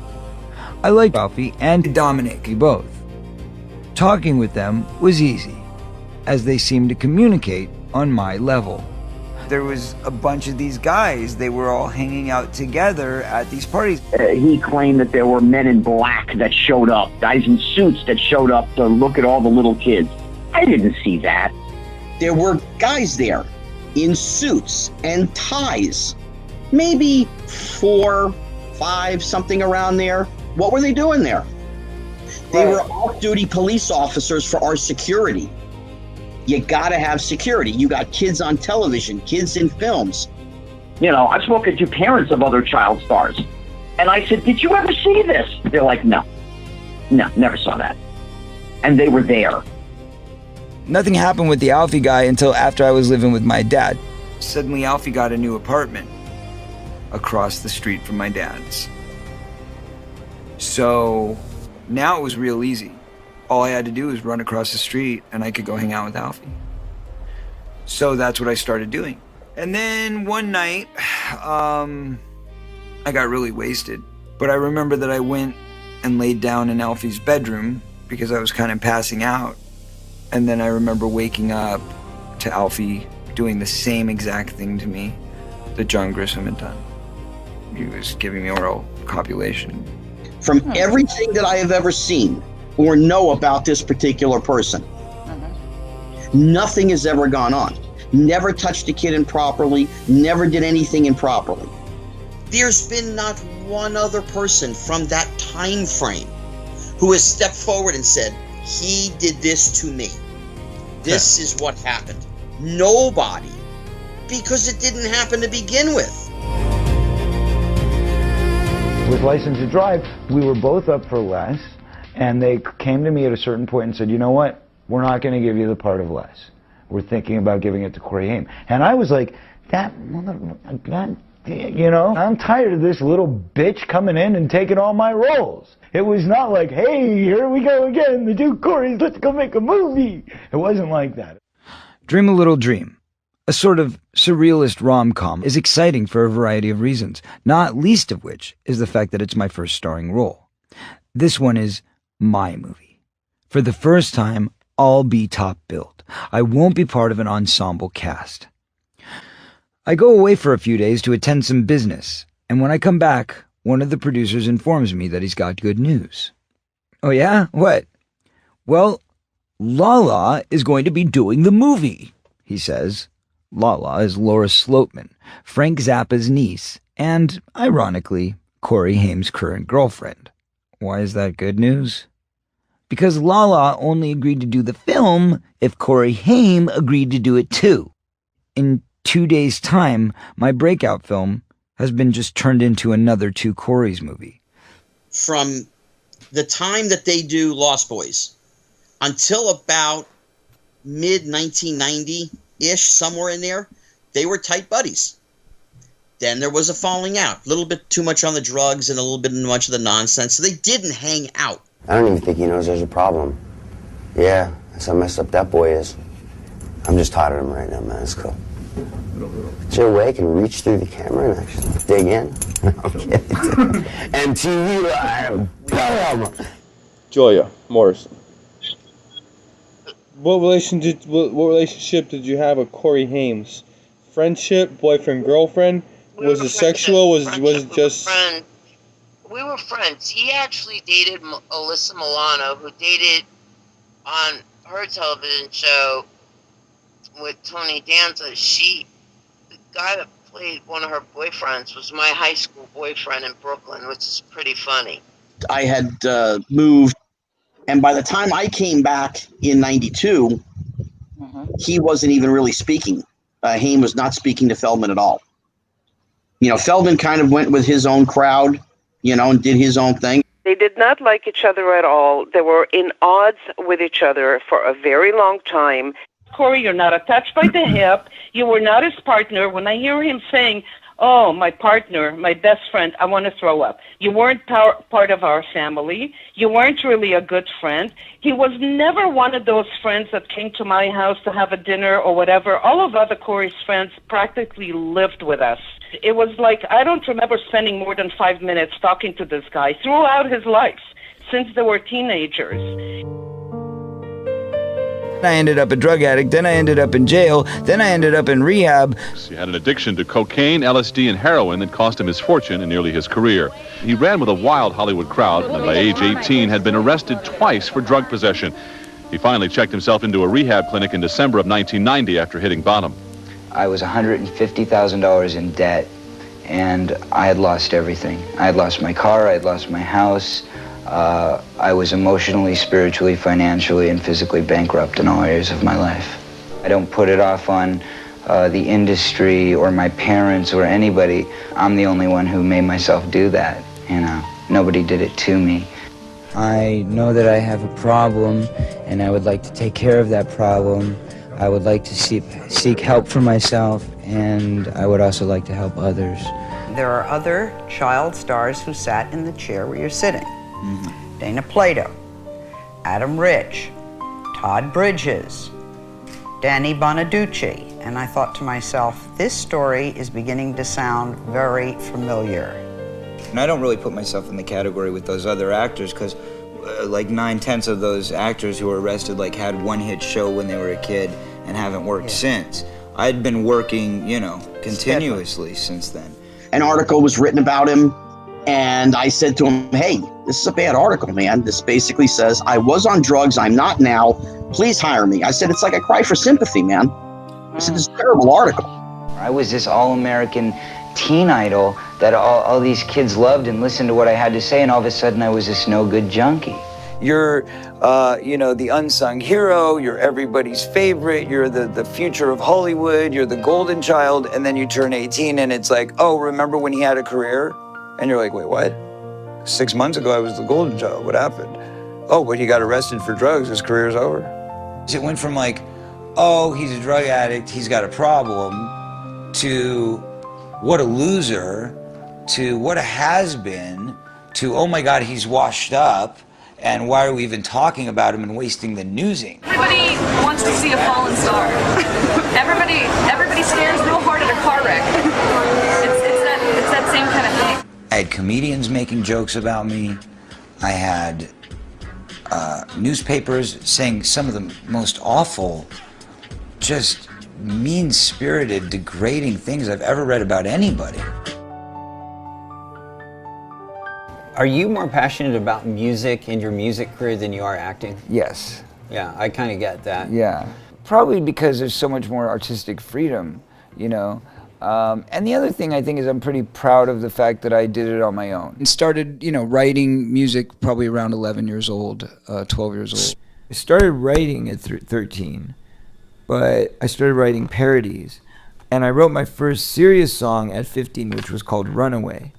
I liked Alfie and Dominic both. Talking with them was easy, as they seemed to communicate on my level. There was a bunch of these guys, they were all hanging out together at these parties. He claimed that there were men in black that showed up, guys in suits that showed up to look at all the little kids. I didn't see that. There were guys there in suits and ties. Maybe 4, 5, something around there. What were they doing there? They were off-duty police officers for our security. You gotta have security. You got kids on television, kids in films. You know, I've spoken to parents of other child stars. And I said, did you ever see this? They're like, no, never saw that. And they were there. Nothing happened with the Alfie guy until after I was living with my dad. Suddenly Alfie got a new apartment across the street from my dad's. So now it was real easy. All I had to do was run across the street and I could go hang out with Alfie. So that's what I started doing. And then one night, I got really wasted. But I remember that I went and laid down in Alfie's bedroom because I was kind of passing out. And then I remember waking up to Alfie doing the same exact thing to me that John Grissom had done. He was giving me oral copulation. From everything that I have ever seen or know about this particular person, nothing has ever gone on. Never touched a kid improperly, never did anything improperly. There's been not one other person from that time frame who has stepped forward and said, he did this to me. This is what happened. Nobody. Because it didn't happen to begin with. With License to Drive, we were both up for Les, and they came to me at a certain point and said, you know what, we're not going to give you the part of Les. We're thinking about giving it to Corey Haim. And I was like, you know, I'm tired of this little bitch coming in and taking all my roles. It was not like, hey, here we go again, the two Coreys, let's go make a movie. It wasn't like that. Dream a Little Dream, a sort of surrealist rom-com, is exciting for a variety of reasons, not least of which is the fact that it's my first starring role. This one is my movie. For the first time, I'll be top billed. I won't be part of an ensemble cast. I go away for a few days to attend some business, and when I come back, one of the producers informs me that he's got good news. Oh yeah? What? Well, Lala is going to be doing the movie, he says. Lala is Laura Sloatman, Frank Zappa's niece, and, ironically, Corey Haim's current girlfriend. Why is that good news? Because Lala only agreed to do the film if Corey Haim agreed to do it too. In 2 days' time, my breakout film has been just turned into another Two Coreys movie. From the time that they do Lost Boys until about mid-1990-ish, somewhere in there, they were tight buddies. Then there was a falling out. A little bit too much on the drugs and a little bit too much of the nonsense, so they didn't hang out. I don't even think he knows there's a problem. Yeah, that's how messed up that boy is. I'm just tired of him right now, man. It's cool. Get your awake and reach through the camera and actually dig in. Okay. MTV Live. Bam! Julia Morrison. What relationship did you have with Corey Haim? Friendship, boyfriend, girlfriend? Was it sexual? Was it just? Friend. We were friends. He actually dated Alyssa Milano, who dated on her television show with Tony Danza. The guy that played one of her boyfriends was my high school boyfriend in Brooklyn, which is pretty funny. I had moved, and by the time I came back in '92, he wasn't even really speaking. Haim was not speaking to Feldman at all. You know, Feldman kind of went with his own crowd, you know, and did his own thing. They did not like each other at all. They were in odds with each other for a very long time. Corey, you're not attached by the hip. You were not his partner. When I hear him saying, oh, my partner, my best friend, I want to throw up. You weren't part of our family. You weren't really a good friend. He was never one of those friends that came to my house to have a dinner or whatever. All of other Corey's friends practically lived with us. It was like, I don't remember spending more than 5 minutes talking to this guy throughout his life, since they were teenagers. I ended up a drug addict, then I ended up in jail, then I ended up in rehab. He had an addiction to cocaine, LSD, and heroin that cost him his fortune and nearly his career. He ran with a wild Hollywood crowd, and by age 18 had been arrested twice for drug possession. He finally checked himself into a rehab clinic in December of 1990 after hitting bottom. I was $150,000 in debt, and I had lost everything. I had lost my car, I had lost my house. I was emotionally, spiritually, financially, and physically bankrupt in all areas of my life. I don't put it off on the industry or my parents or anybody. I'm the only one who made myself do that, you know. Nobody did it to me. I know that I have a problem, and I would like to take care of that problem. I would like to seek help for myself, and I would also like to help others. There are other child stars who sat in the chair where you're sitting. Dana Plato, Adam Rich, Todd Bridges, Danny Bonaducci, and I thought to myself, this story is beginning to sound very familiar. And I don't really put myself in the category with those other actors because like 9/10 of those actors who were arrested like had one hit show when they were a kid and haven't worked since. I'd been working, you know, continuously since then. An article was written about him, and I said to him, hey, this is a bad article, man. This basically says, I was on drugs, I'm not now. Please hire me. I said, it's like a cry for sympathy, man. I said, this is a terrible article. I was this all-American teen idol that all these kids loved and listened to what I had to say, and all of a sudden I was this no-good junkie. You're, you know, the unsung hero, you're everybody's favorite, you're the future of Hollywood, you're the golden child, and then you turn 18 and it's like, oh, remember when he had a career? And you're like, wait, what? 6 months ago I was the golden child, what happened? Oh, but he got arrested for drugs, his career's over. It went from like, oh, he's a drug addict, he's got a problem, to what a loser, to what a has-been, to oh my God, he's washed up, and why are we even talking about him and wasting the newsing? Everybody wants to see a fallen star. Everybody stares real hard at a car wreck. It's that same kind of thing. I had comedians making jokes about me. I had newspapers saying some of the most awful, just mean-spirited, degrading things I've ever read about anybody. Are you more passionate about music and your music career than you are acting? Yes. Yeah, I kind of get that. Yeah. Probably because there's so much more artistic freedom, you know. And the other thing I think is I'm pretty proud of the fact that I did it on my own. And started, you know, writing music probably around 11 years old, 12 years old. I started writing at 13, but I started writing parodies. And I wrote my first serious song at 15, which was called Runaway.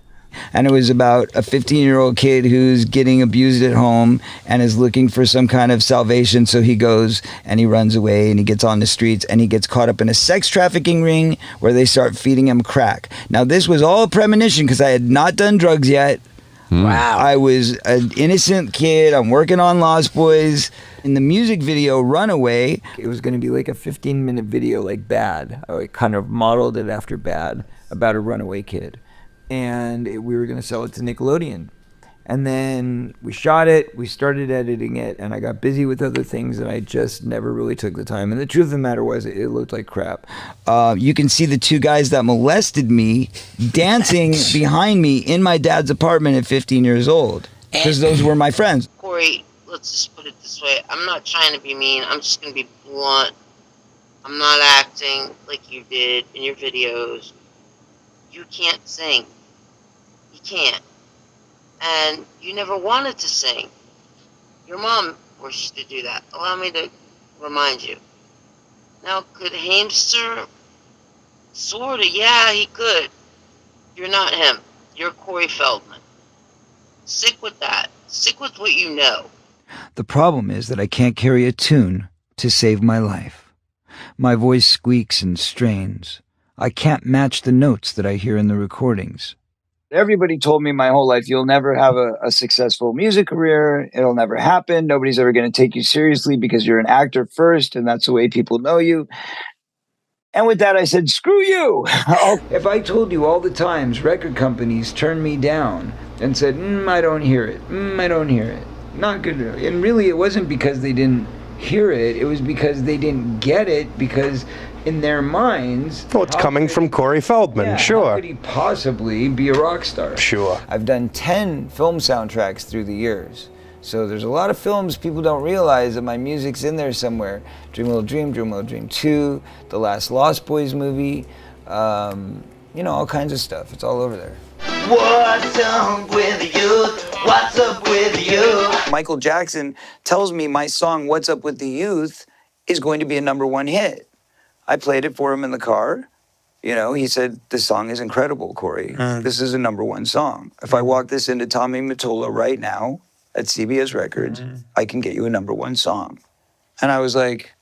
And it was about a 15-year-old kid who's getting abused at home and is looking for some kind of salvation. So he goes and he runs away and he gets on the streets and he gets caught up in a sex trafficking ring where they start feeding him crack. Now, this was all a premonition because I had not done drugs yet. Wow. I was an innocent kid. I'm working on Lost Boys. In the music video, Runaway, it was going to be like a 15-minute video like Bad. I kind of modeled it after Bad about a runaway kid. And we were going to sell it to Nickelodeon. And then we shot it, we started editing it, and I got busy with other things and I just never really took the time. And the truth of the matter was it looked like crap. You can see the two guys that molested me dancing behind me in my dad's apartment at 15 years old. Because those were my friends. Corey, let's just put it this way. I'm not trying to be mean. I'm just going to be blunt. I'm not acting like you did in your videos. You can't sing. You can't. And you never wanted to sing. Your mom forced you to do that. Allow me to remind you. Now, could Hamster? Sorta, yeah, he could. You're not him. You're Corey Feldman. Stick with that. Stick with what you know. The problem is that I can't carry a tune to save my life. My voice squeaks and strains. I can't match the notes that I hear in the recordings. Everybody told me my whole life, you'll never have a successful music career. It'll never happen. Nobody's ever going to take you seriously because you're an actor first, and that's the way people know you. And with that, I said, screw you. If I told you all the times record companies turned me down and said, I don't hear it. I don't hear it. Not good enough. And really, it wasn't because they didn't hear it. It was because they didn't get it, because in their minds... Well, it's coming from Corey Feldman, yeah, sure. How could he possibly be a rock star? Sure. I've done 10 film soundtracks through the years. So there's a lot of films people don't realize that my music's in there somewhere. Dream a Little Dream, Dream a Little Dream 2, the last Lost Boys movie, all kinds of stuff. It's all over there. What's up with you? What's up with you? Michael Jackson tells me my song, What's Up With The Youth, is going to be a #1 hit. I played it for him in the car. He said, this song is incredible, Corey. This is a #1 song. If I walk this into Tommy Mottola right now at CBS Records, I can get you a #1 song. And I was like,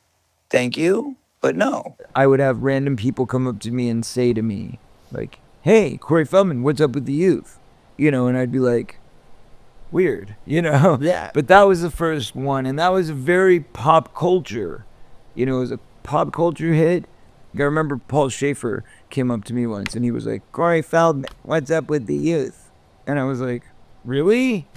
thank you, but no. I would have random people come up to me and say to me, like, hey, Corey Feldman, what's up with the youth? And I'd be like, weird, Yeah. But that was the first one, and that was a very pop culture. It was a pop culture hit. I remember Paul Schaefer came up to me once, and he was like, Corey Feldman, what's up with the youth? And I was like, really?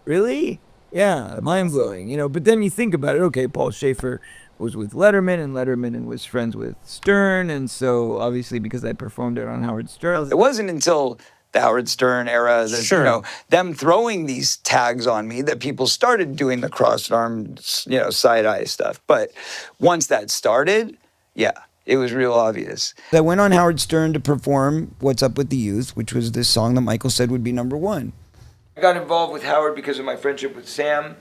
Really? Yeah, mind-blowing, But then you think about it, okay, Paul Schaefer was with Letterman, and Letterman was friends with Stern, and so obviously because I performed it on Howard Stern. It wasn't until the Howard Stern era that, them throwing these tags on me that people started doing the crossed-arm, side-eye stuff. But once that started, yeah, it was real obvious. I went on Howard Stern to perform What's Up With The Youth, which was this song that Michael said would be #1. I got involved with Howard because of my friendship with Sam.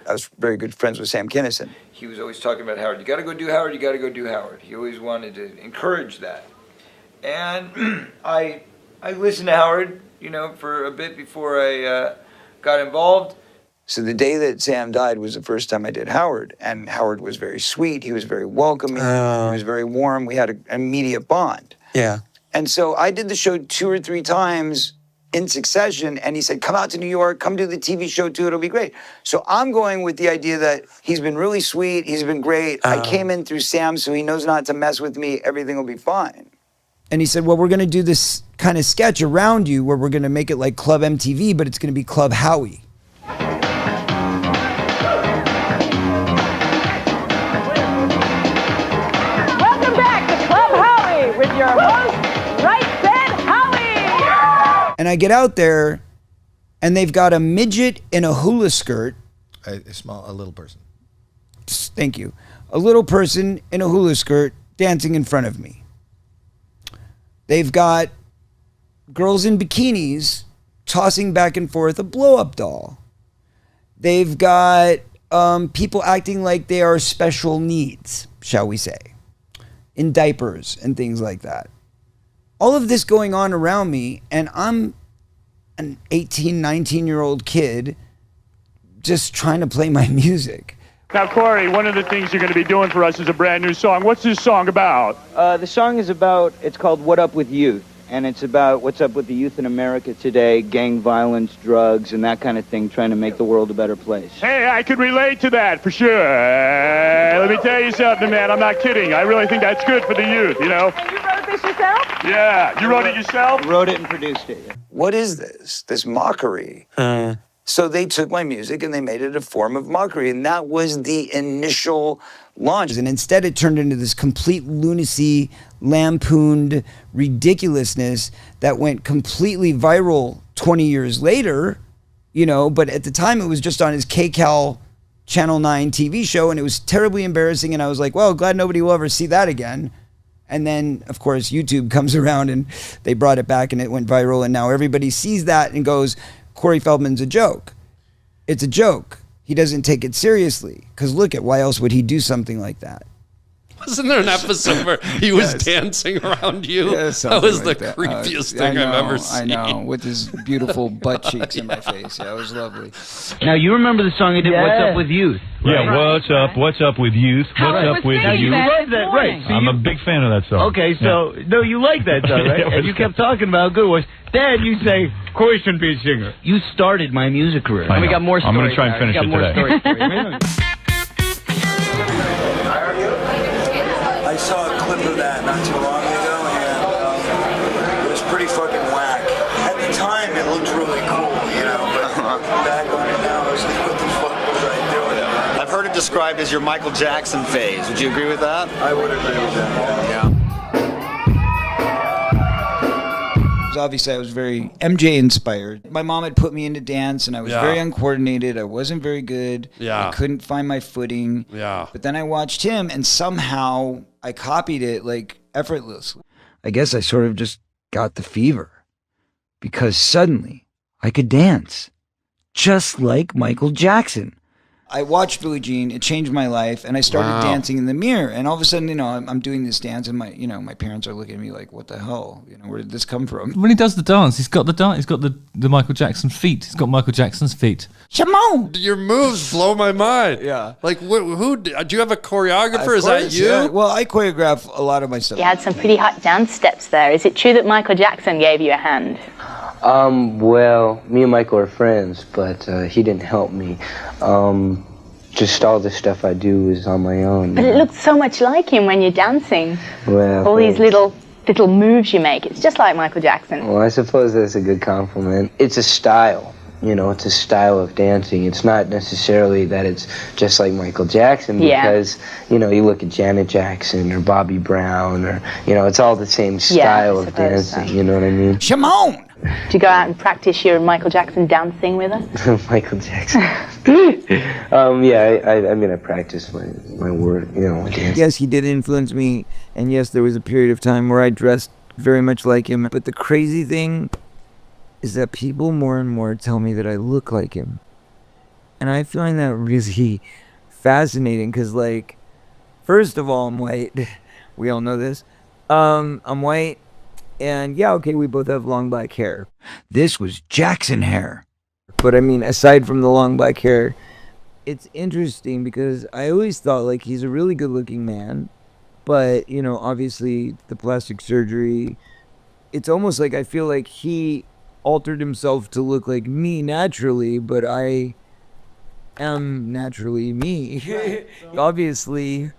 I was very good friends with Sam Kinison. He was always talking about Howard. You got to go do Howard. You got to go do Howard. He always wanted to encourage that. And I listened to Howard, for a bit before I got involved. So the day that Sam died was the first time I did Howard. And Howard was very sweet. He was very welcoming. He was very warm. We had an immediate bond. Yeah. And so I did the show 2 or 3 times in succession, and he said, come out to New York, come do the TV show too, it'll be great. So I'm going with the idea that he's been really sweet, he's been great. I came in through Sam, so he knows not to mess with me, everything will be fine. And he said, well, we're going to do this kind of sketch around you where we're going to make it like Club MTV, but it's going to be Club Howie. Welcome back to Club Howie with your host, Right Said Howie. And I get out there, and they've got a midget in a hula skirt. A little person. Thank you. A little person in a hula skirt dancing in front of me. They've got girls in bikinis tossing back and forth a blow-up doll. They've got people acting like they are special needs, shall we say, in diapers and things like that. All of this going on around me, and I'm an 18, 19-year-old kid just trying to play my music. Now, Corey, one of the things you're going to be doing for us is a brand new song. What's this song about? The song is it's called What Up With Youth, and it's about what's up with the youth in America today, gang violence, drugs, and that kind of thing, trying to make the world a better place. Hey, I could relate to that for sure. Let me tell you something, man. I'm not kidding. I really think that's good for the youth, You wrote this yourself? Yeah. You wrote it yourself? Wrote it and produced it. Yeah. What is this? This mockery? So they took my music and they made it a form of mockery, and that was the initial launch. And instead it turned into this complete lunacy, lampooned ridiculousness that went completely viral 20 years later, but at the time it was just on his KCAL Channel 9 TV show, and it was terribly embarrassing, and I was like, well, glad nobody will ever see that again. And then, of course, YouTube comes around and they brought it back and it went viral, and now everybody sees that and goes, Corey Feldman's a joke. It's a joke. He doesn't take it seriously. Because look at, why else would he do something like that? Wasn't there an episode where he was dancing around you? Yeah, that was like the that. creepiest thing I've ever seen. I know, with his beautiful butt cheeks in my face. Yeah, it was lovely. Now, you remember the song I did, What's Up With Youth? Yeah, what's up with youth? What's up with youth? You love that, right? I'm a big fan of that song. Okay, so, no, you like that song, right? Yeah, And you kept talking about how good it was. Then you say, Corey shouldn't be a singer. You started my music career. I And we know. got more stories. I'm gonna try and finish we got it more today. stories for you. I saw a clip of that not too long ago, and it was pretty fucking whack. At the time, it looked really cool, you know, but back on it now, I was like, what the fuck was I doing? I've heard it described as your Michael Jackson phase. Would you agree with that? I would agree with that, yeah. Obviously, I was very MJ inspired. My mom had put me into dance, and I was very uncoordinated. I wasn't very good. Yeah. I couldn't find my footing. Yeah. But then I watched him, and somehow I copied it like effortlessly. I guess I sort of just got the fever because suddenly I could dance just like Michael Jackson. I watched Billie Jean. It changed my life, and I started dancing in the mirror. And all of a sudden, you know, I'm doing this dance, and my parents are looking at me like, "What the hell? You know, where did this come from?" When he does the dance, he's got the dance. He's got the Michael Jackson feet. He's got Michael Jackson's feet. Shimon! Your moves blow my mind. Yeah. Like, who do you have a choreographer? Is that you? Yeah. Well, I choreograph a lot of my stuff. You had some pretty hot dance steps there. Is it true that Michael Jackson gave you a hand? Well, me and Michael are friends, but he didn't help me. Just all the stuff I do is on my own. But it looks so much like him when you're dancing. Well, All these little moves you make. It's just like Michael Jackson. Well, I suppose that's a good compliment. It's a style, you know, it's a style of dancing. It's not necessarily that it's just like Michael Jackson because, you know, you look at Janet Jackson or Bobby Brown or, you know, it's all the same style of dancing, you know what I mean? Shimon! Do you go out and practice your Michael Jackson dancing with us? Michael Jackson. I mean, I practice my word, you know, dance. Yes, he did influence me, and yes, there was a period of time where I dressed very much like him. But the crazy thing is that people more and more tell me that I look like him. And I find that really fascinating because, like, first of all, I'm white. We all know this. I'm white. And yeah, okay, we both have long black hair. This was Jackson hair. But I mean, aside from the long black hair, it's interesting because I always thought like he's a really good looking man. But, you know, obviously the plastic surgery, it's almost like I feel like he altered himself to look like me naturally, but I am naturally me. Obviously,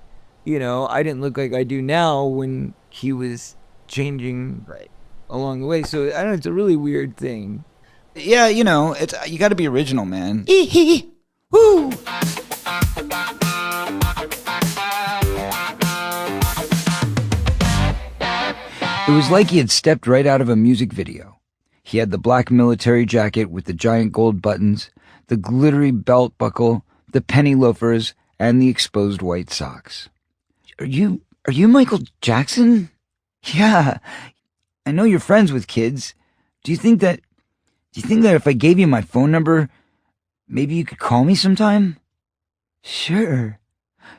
you know, I didn't look like I do now when he was changing along the way. So I don't know, it's a really weird thing. Yeah, you know, it's you got to be original, man. Woo! It was like he had stepped right out of a music video. He had the black military jacket with the giant gold buttons, the glittery belt buckle, the penny loafers, and the exposed white socks. Are you Michael Jackson? Yeah. I know you're friends with kids. Do you think that if I gave you my phone number, maybe you could call me sometime? Sure.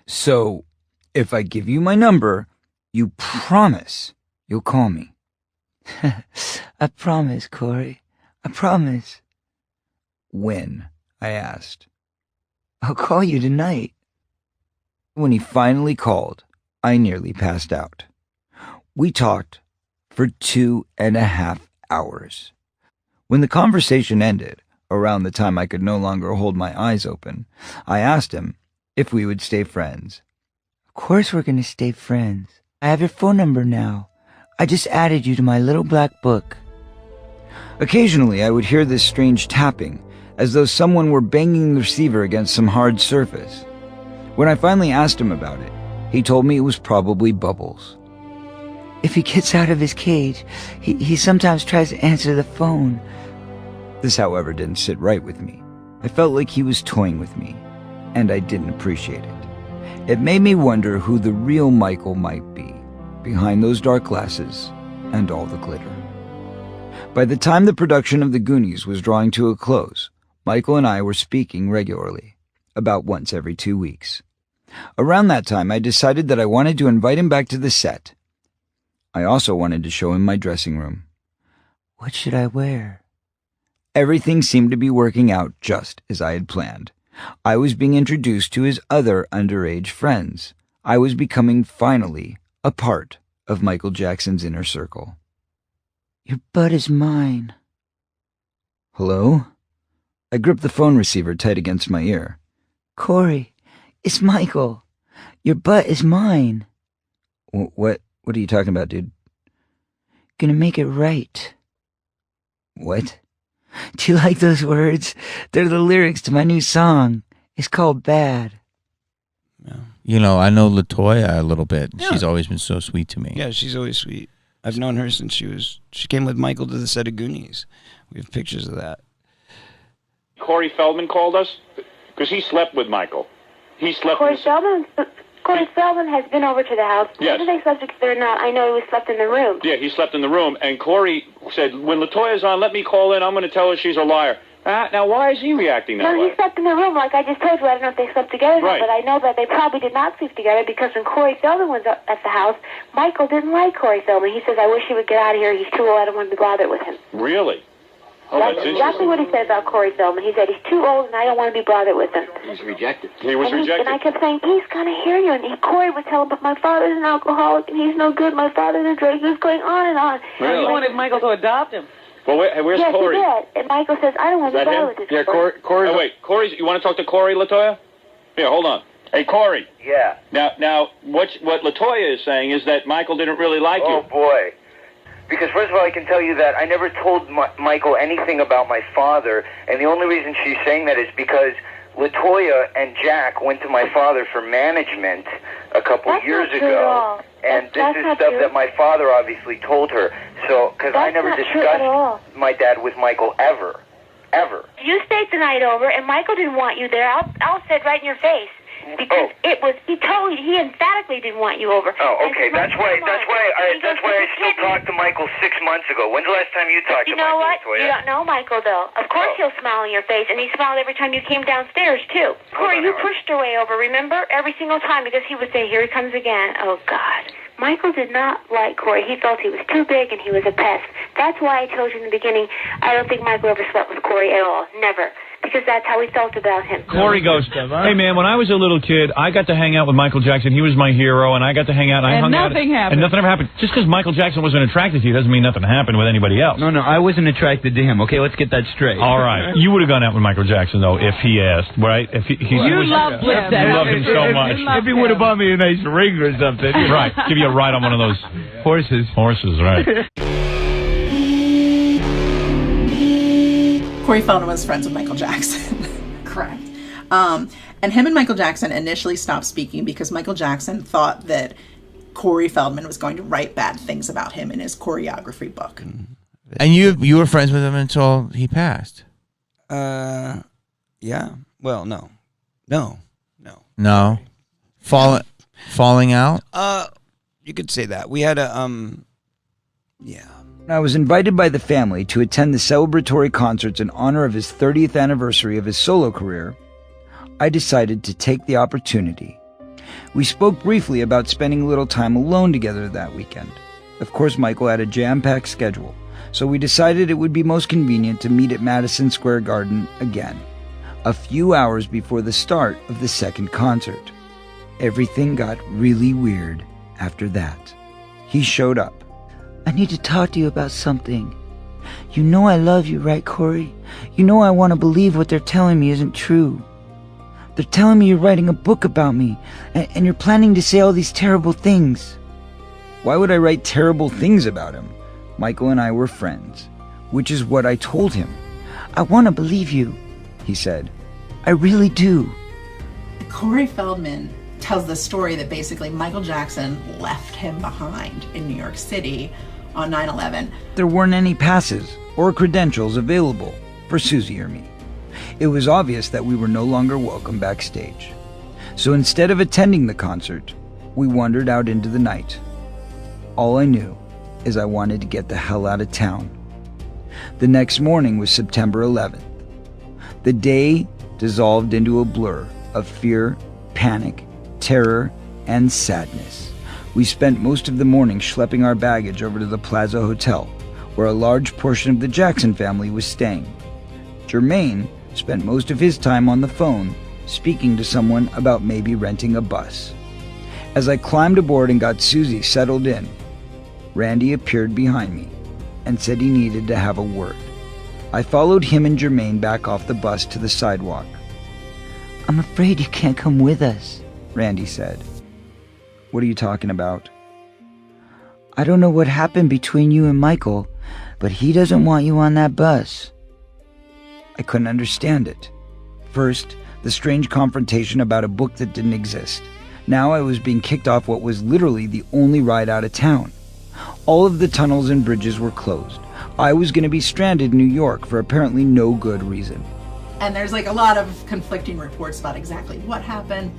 So, if I give you my number, you promise you'll call me. I promise, Corey. I promise. When? I asked. I'll call you tonight. When he finally called, I nearly passed out. We talked for 2.5 hours. When the conversation ended, around the time I could no longer hold my eyes open, I asked him if we would stay friends. Of course we're going to stay friends. I have your phone number now. I just added you to my little black book. Occasionally, I would hear this strange tapping, as though someone were banging the receiver against some hard surface. When I finally asked him about it, he told me it was probably Bubbles. If he gets out of his cage, he sometimes tries to answer the phone. This, however, didn't sit right with me. I felt like he was toying with me, and I didn't appreciate it. It made me wonder who the real Michael might be, behind those dark glasses and all the glitter. By the time the production of The Goonies was drawing to a close, Michael and I were speaking regularly, about once every 2 weeks. Around that time, I decided that I wanted to invite him back to the set. I also wanted to show him my dressing room. What should I wear? Everything seemed to be working out just as I had planned. I was being introduced to his other underage friends. I was becoming, finally, a part of Michael Jackson's inner circle. Your butt is mine. Hello? I gripped the phone receiver tight against my ear. Corey, it's Michael. Your butt is mine. What are you talking about, dude? Gonna make it right. What? Do you like those words? They're the lyrics to my new song. It's called Bad. You know, I know LaToya a little bit. Yeah. She's always been so sweet to me. Yeah, she's always sweet. I've known her since she came with Michael to the set of Goonies. We have pictures of that. Corey Feldman called us because he slept with Michael. He slept Corey with Feldman has been over to the house. Yes. Whether they slept together or not, I know he slept in the room. Yeah, he slept in the room, and Corey said, when LaToya's on, let me call in, I'm going to tell her she's a liar. Now, why is he reacting that No, way? he slept in the room, like I just told you. I don't know if they slept together or Right. not, but I know that they probably did not sleep together because when Corey Feldman was at the house, Michael didn't like Corey Feldman. He says, I wish he would get out of here. He's too old. I don't want to be bothered with him. Really? Oh, That's that's exactly interesting. what he said about Corey Feldman. He said, he's too old and I don't want to be bothered with him. He's rejected. He was And rejected. I kept saying, he's going to hear you. And Corey would tell him, but my father's an alcoholic and he's no good. My father's a drug. He was going on and on. Really? And He wanted Michael to adopt him. Well, where's yes, Corey? he did. And Michael says, I don't want Is to be that bothered him? with this. Yeah, Corey. Oh, wait, Corey's. You want to talk to Corey, LaToya? Here, hold on. Hey, Corey. Yeah. Now, what LaToya is saying is that Michael didn't really like you. Oh, boy. Because, first of all, I can tell you that I never told Michael anything about my father, and the only reason she's saying that is because LaToya and Jack went to my father for management a couple years ago, and this is stuff that my father obviously told her. So, because I never discussed my dad with Michael ever. You stayed the night over, and Michael didn't want you there. I'll say it right in your face. Because he emphatically didn't want you over. Oh, okay. That's why I still talked to Michael 6 months ago. When's the last time you talked to Michael? You know what? LaToya? You don't know Michael, though. Of course he'll smile in your face, and he smiled every time you came downstairs, too. Corey, you pushed your way over, remember? Every single time, because he would say, here he comes again. Oh, God. Michael did not like Corey. He felt he was too big and he was a pest. That's why I told you in the beginning, I don't think Michael ever slept with Corey at all. Never. Because that's how he felt about him. Corey goes, hey, man, when I was a little kid, I got to hang out with Michael Jackson. He was my hero, and I got to hang out, and I hung out. nothing happened. And nothing ever happened. Just because Michael Jackson wasn't attracted to you doesn't mean nothing happened with anybody else. No, I wasn't attracted to him. Okay, let's get that straight. All right. You would have gone out with Michael Jackson, though, if he asked, right? If he loved him. You loved him so much. If he would have bought me a nice ring or something. Right. Give you a ride on one of those horses. Horses, right. Corey Feldman was friends with Michael Jackson. Correct. And him and Michael Jackson initially stopped speaking because Michael Jackson thought that Corey Feldman was going to write bad things about him in his choreography book. And you were friends with him until he passed? Yeah. Well, no. No. Falling out? You could say that. We had a, yeah. I was invited by the family to attend the celebratory concerts in honor of his 30th anniversary of his solo career. I decided to take the opportunity. We spoke briefly about spending a little time alone together that weekend. Of course, Michael had a jam-packed schedule, so we decided it would be most convenient to meet at Madison Square Garden again, a few hours before the start of the second concert. Everything got really weird after that. He showed up. I need to talk to you about something. You know I love you, right, Corey? You know I want to believe what they're telling me isn't true. They're telling me you're writing a book about me, and you're planning to say all these terrible things. Why would I write terrible things about him? Michael and I were friends, which is what I told him. I want to believe you, he said. I really do. Corey Feldman tells the story that basically Michael Jackson left him behind in New York City on 9/11. There weren't any passes or credentials available for Susie or me. It was obvious that we were no longer welcome backstage. So instead of attending the concert, we wandered out into the night. All I knew is I wanted to get the hell out of town. The next morning was September 11th. The day dissolved into a blur of fear, panic, terror, and sadness. We spent most of the morning schlepping our baggage over to the Plaza Hotel, where a large portion of the Jackson family was staying. Jermaine spent most of his time on the phone, speaking to someone about maybe renting a bus. As I climbed aboard and got Susie settled in, Randy appeared behind me and said he needed to have a word. I followed him and Jermaine back off the bus to the sidewalk. I'm afraid you can't come with us, Randy said. What are you talking about? I don't know what happened between you and Michael, but he doesn't want you on that bus. I couldn't understand it. First, the strange confrontation about a book that didn't exist. Now I was being kicked off what was literally the only ride out of town. All of the tunnels and bridges were closed. I was going to be stranded in New York for apparently no good reason. And there's like a lot of conflicting reports about exactly what happened.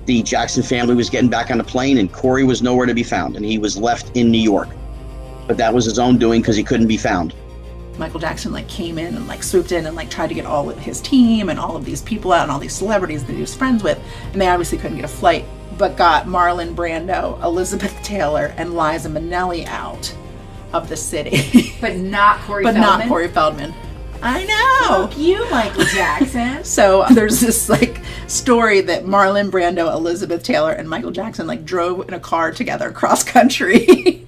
The Jackson family was getting back on the plane and Corey was nowhere to be found and he was left in New York. But that was his own doing because he couldn't be found. Michael Jackson like came in and like swooped in and like tried to get all of his team and all of these people out and all these celebrities that he was friends with, and they obviously couldn't get a flight, but got Marlon Brando, Elizabeth Taylor, and Liza Minnelli out of the city. But not Corey but Feldman? not Corey Feldman. I know. Fuck you, Michael Jackson. So there's this like story that Marlon Brando, Elizabeth Taylor, and Michael Jackson like drove in a car together cross country.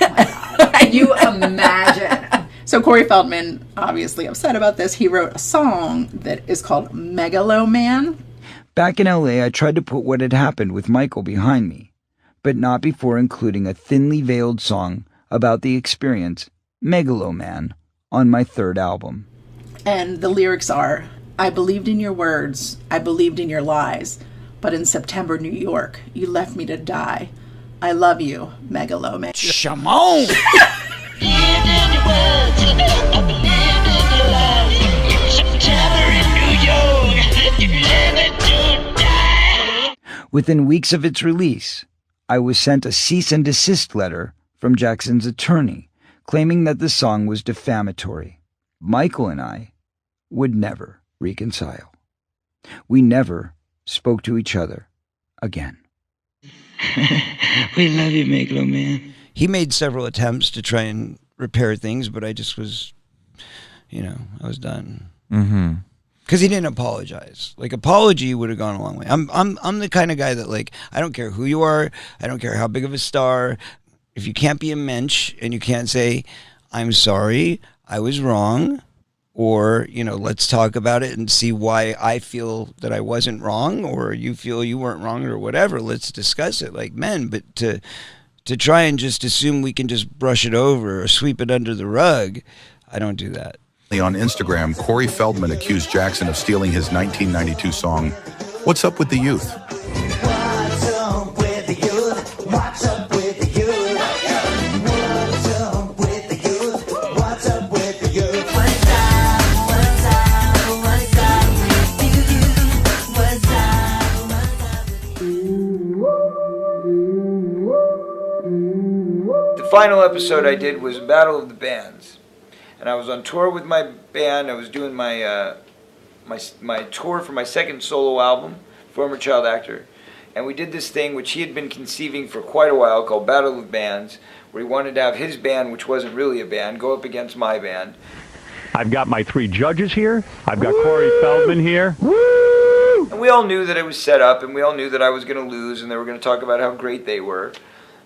Can you imagine? So Corey Feldman, obviously upset about this, he wrote a song that is called Megaloman. Back in LA, I tried to put what had happened with Michael behind me, but not before including a thinly veiled song about the experience, Megaloman, on my third album. And the lyrics are, I believed in your words, I believed in your lies, but in September, New York, you left me to die. I love you, Megaloman. Shimon! Within weeks of its release, I was sent a cease and desist letter from Jackson's attorney, claiming that the song was defamatory. Michael and I would never reconcile. We never spoke to each other again. We love you, Megaloman. He made several attempts to try and repair things, but I just was, I was done. Mm-hmm. Because he didn't apologize. Like, apology would have gone a long way. I'm the kind of guy that, like, I don't care who you are. I don't care how big of a star. If you can't be a mensch and you can't say, I'm sorry, I was wrong, or, let's talk about it and see why I feel that I wasn't wrong, or you feel you weren't wrong, or whatever, let's discuss it like men. But to try and just assume we can just brush it over or sweep it under the rug, I don't do that. On Instagram, Corey Feldman accused Jackson of stealing his 1992 song, What's Up With the Youth? What's up with the youth? What's up with the youth? What's up with the youth? What's up with the youth? What's up? What's up? What's up with you? What's up? The final episode I did was Battle of the Bands. And I was on tour with my band. I was doing my my tour for my second solo album, Former Child Actor. And we did this thing which he had been conceiving for quite a while called Battle of Bands, where he wanted to have his band, which wasn't really a band, go up against my band. I've got my 3 judges here. I've got Corey Feldman here. And we all knew that it was set up, and we all knew that I was going to lose, and they were going to talk about how great they were.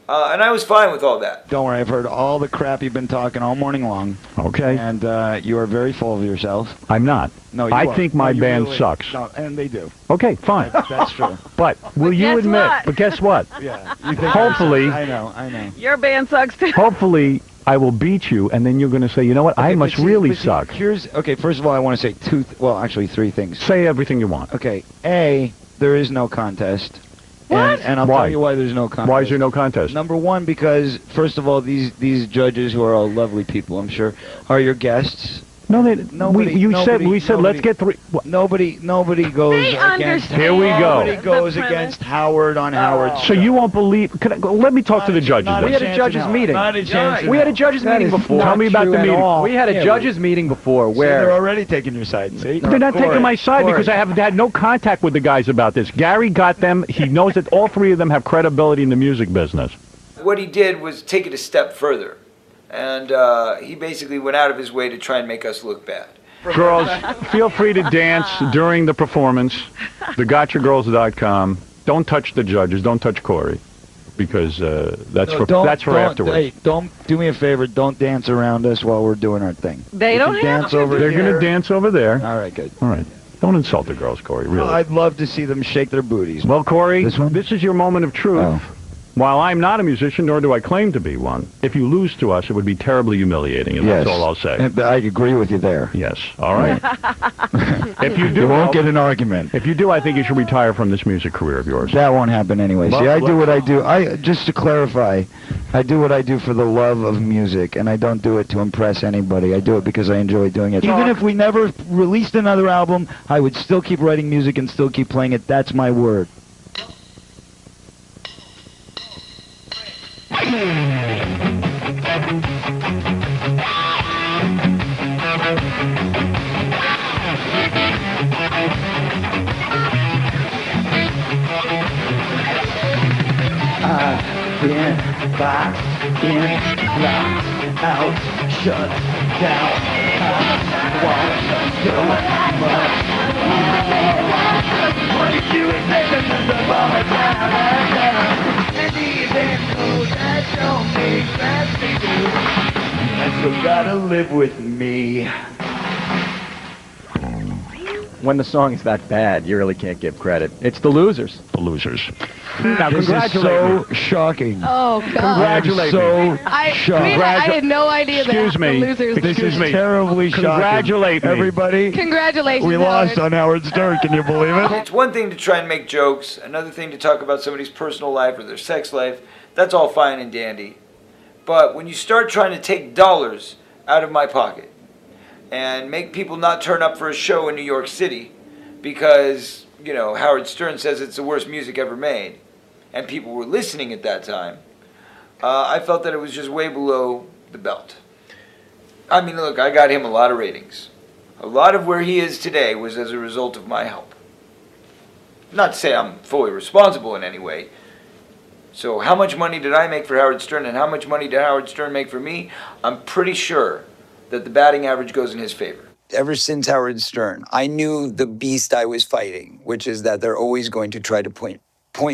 And I was fine with all that. Don't worry, I've heard all the crap you've been talking all morning long. Okay. And you are very full of yourself. I'm not. No, you I are. think my No, you band really- sucks. No, and they do. Okay, fine. That's true. But will you guess admit? what? But guess what? Yeah. You think Hopefully, I know. Your band sucks too. hopefully, I will beat you, and then you're going to say, you know what? I Okay, must but see- really but see, suck. Okay, first of all, I want to say actually 3 things. Say everything you want. Okay, A, there is no contest. What? And I'll Why? tell you why there's no contest. Why is there no contest? Number one, because first of all, these judges who are all lovely people, I'm sure, are your guests, No, we said let's get three. Nobody goes against. Here we go. Nobody goes against Howard on Howard. So you won't believe? Let me talk to the judges. We had a judges meeting. We had a judges meeting before. Tell me about the meeting. We had a judges meeting before where they're already taking your side. See, they're not taking my side because I have had no contact with the guys about this. Gary got them. He knows that all three of them have credibility in the music business. What he did was take it a step further, and he basically went out of his way to try and make us look bad. Girls, feel free to dance during the performance. TheGotchaGirls.com. Don't touch the judges. Don't touch Corey, because that's for afterwards. Hey, don't do me a favor. Don't dance around us while we're doing our thing. They don't dance over. They're going to dance over there. All right, good. All right. Don't insult the girls, Corey. Really. Well, I'd love to see them shake their booties. Well, Corey, this is your moment of truth. Oh. While I'm not a musician, nor do I claim to be one, if you lose to us, it would be terribly humiliating, and that's all I'll say. I agree with you there. Yes. All right. If you do, you won't get an argument. If you do, I think you should retire from this music career of yours. That won't happen anyway. See, I do what I do. Just to clarify, I do what I do for the love of music, and I don't do it to impress anybody. I do it because I enjoy doing it. Even if we never released another album, I would still keep writing music and still keep playing it. That's my word. In, box, in, locked, out, shut down, what you do is make us the moment down, and these animals that don't make sense to do, and so gotta live with me. When the song is that bad, you really can't give credit. It's the losers. The losers. Now, this is so shocking. Oh, God. Congratulate me. I had no idea that the losers. This is terribly shocking. Congratulate me. Everybody. Congratulations, We lost on Howard Stern. Can you believe it? It's one thing to try and make jokes, another thing to talk about somebody's personal life or their sex life. That's all fine and dandy. But when you start trying to take dollars out of my pocket and make people not turn up for a show in New York City because, you know, Howard Stern says it's the worst music ever made, and people were listening at that time, I felt that it was just way below the belt. I mean, look, I got him a lot of ratings. A lot of where he is today was as a result of my help. Not to say I'm fully responsible in any way. So how much money did I make for Howard Stern and how much money did Howard Stern make for me? I'm pretty sure that the batting average goes in his favor. Ever since Howard Stern, I knew the beast I was fighting, which is that they're always going to try to point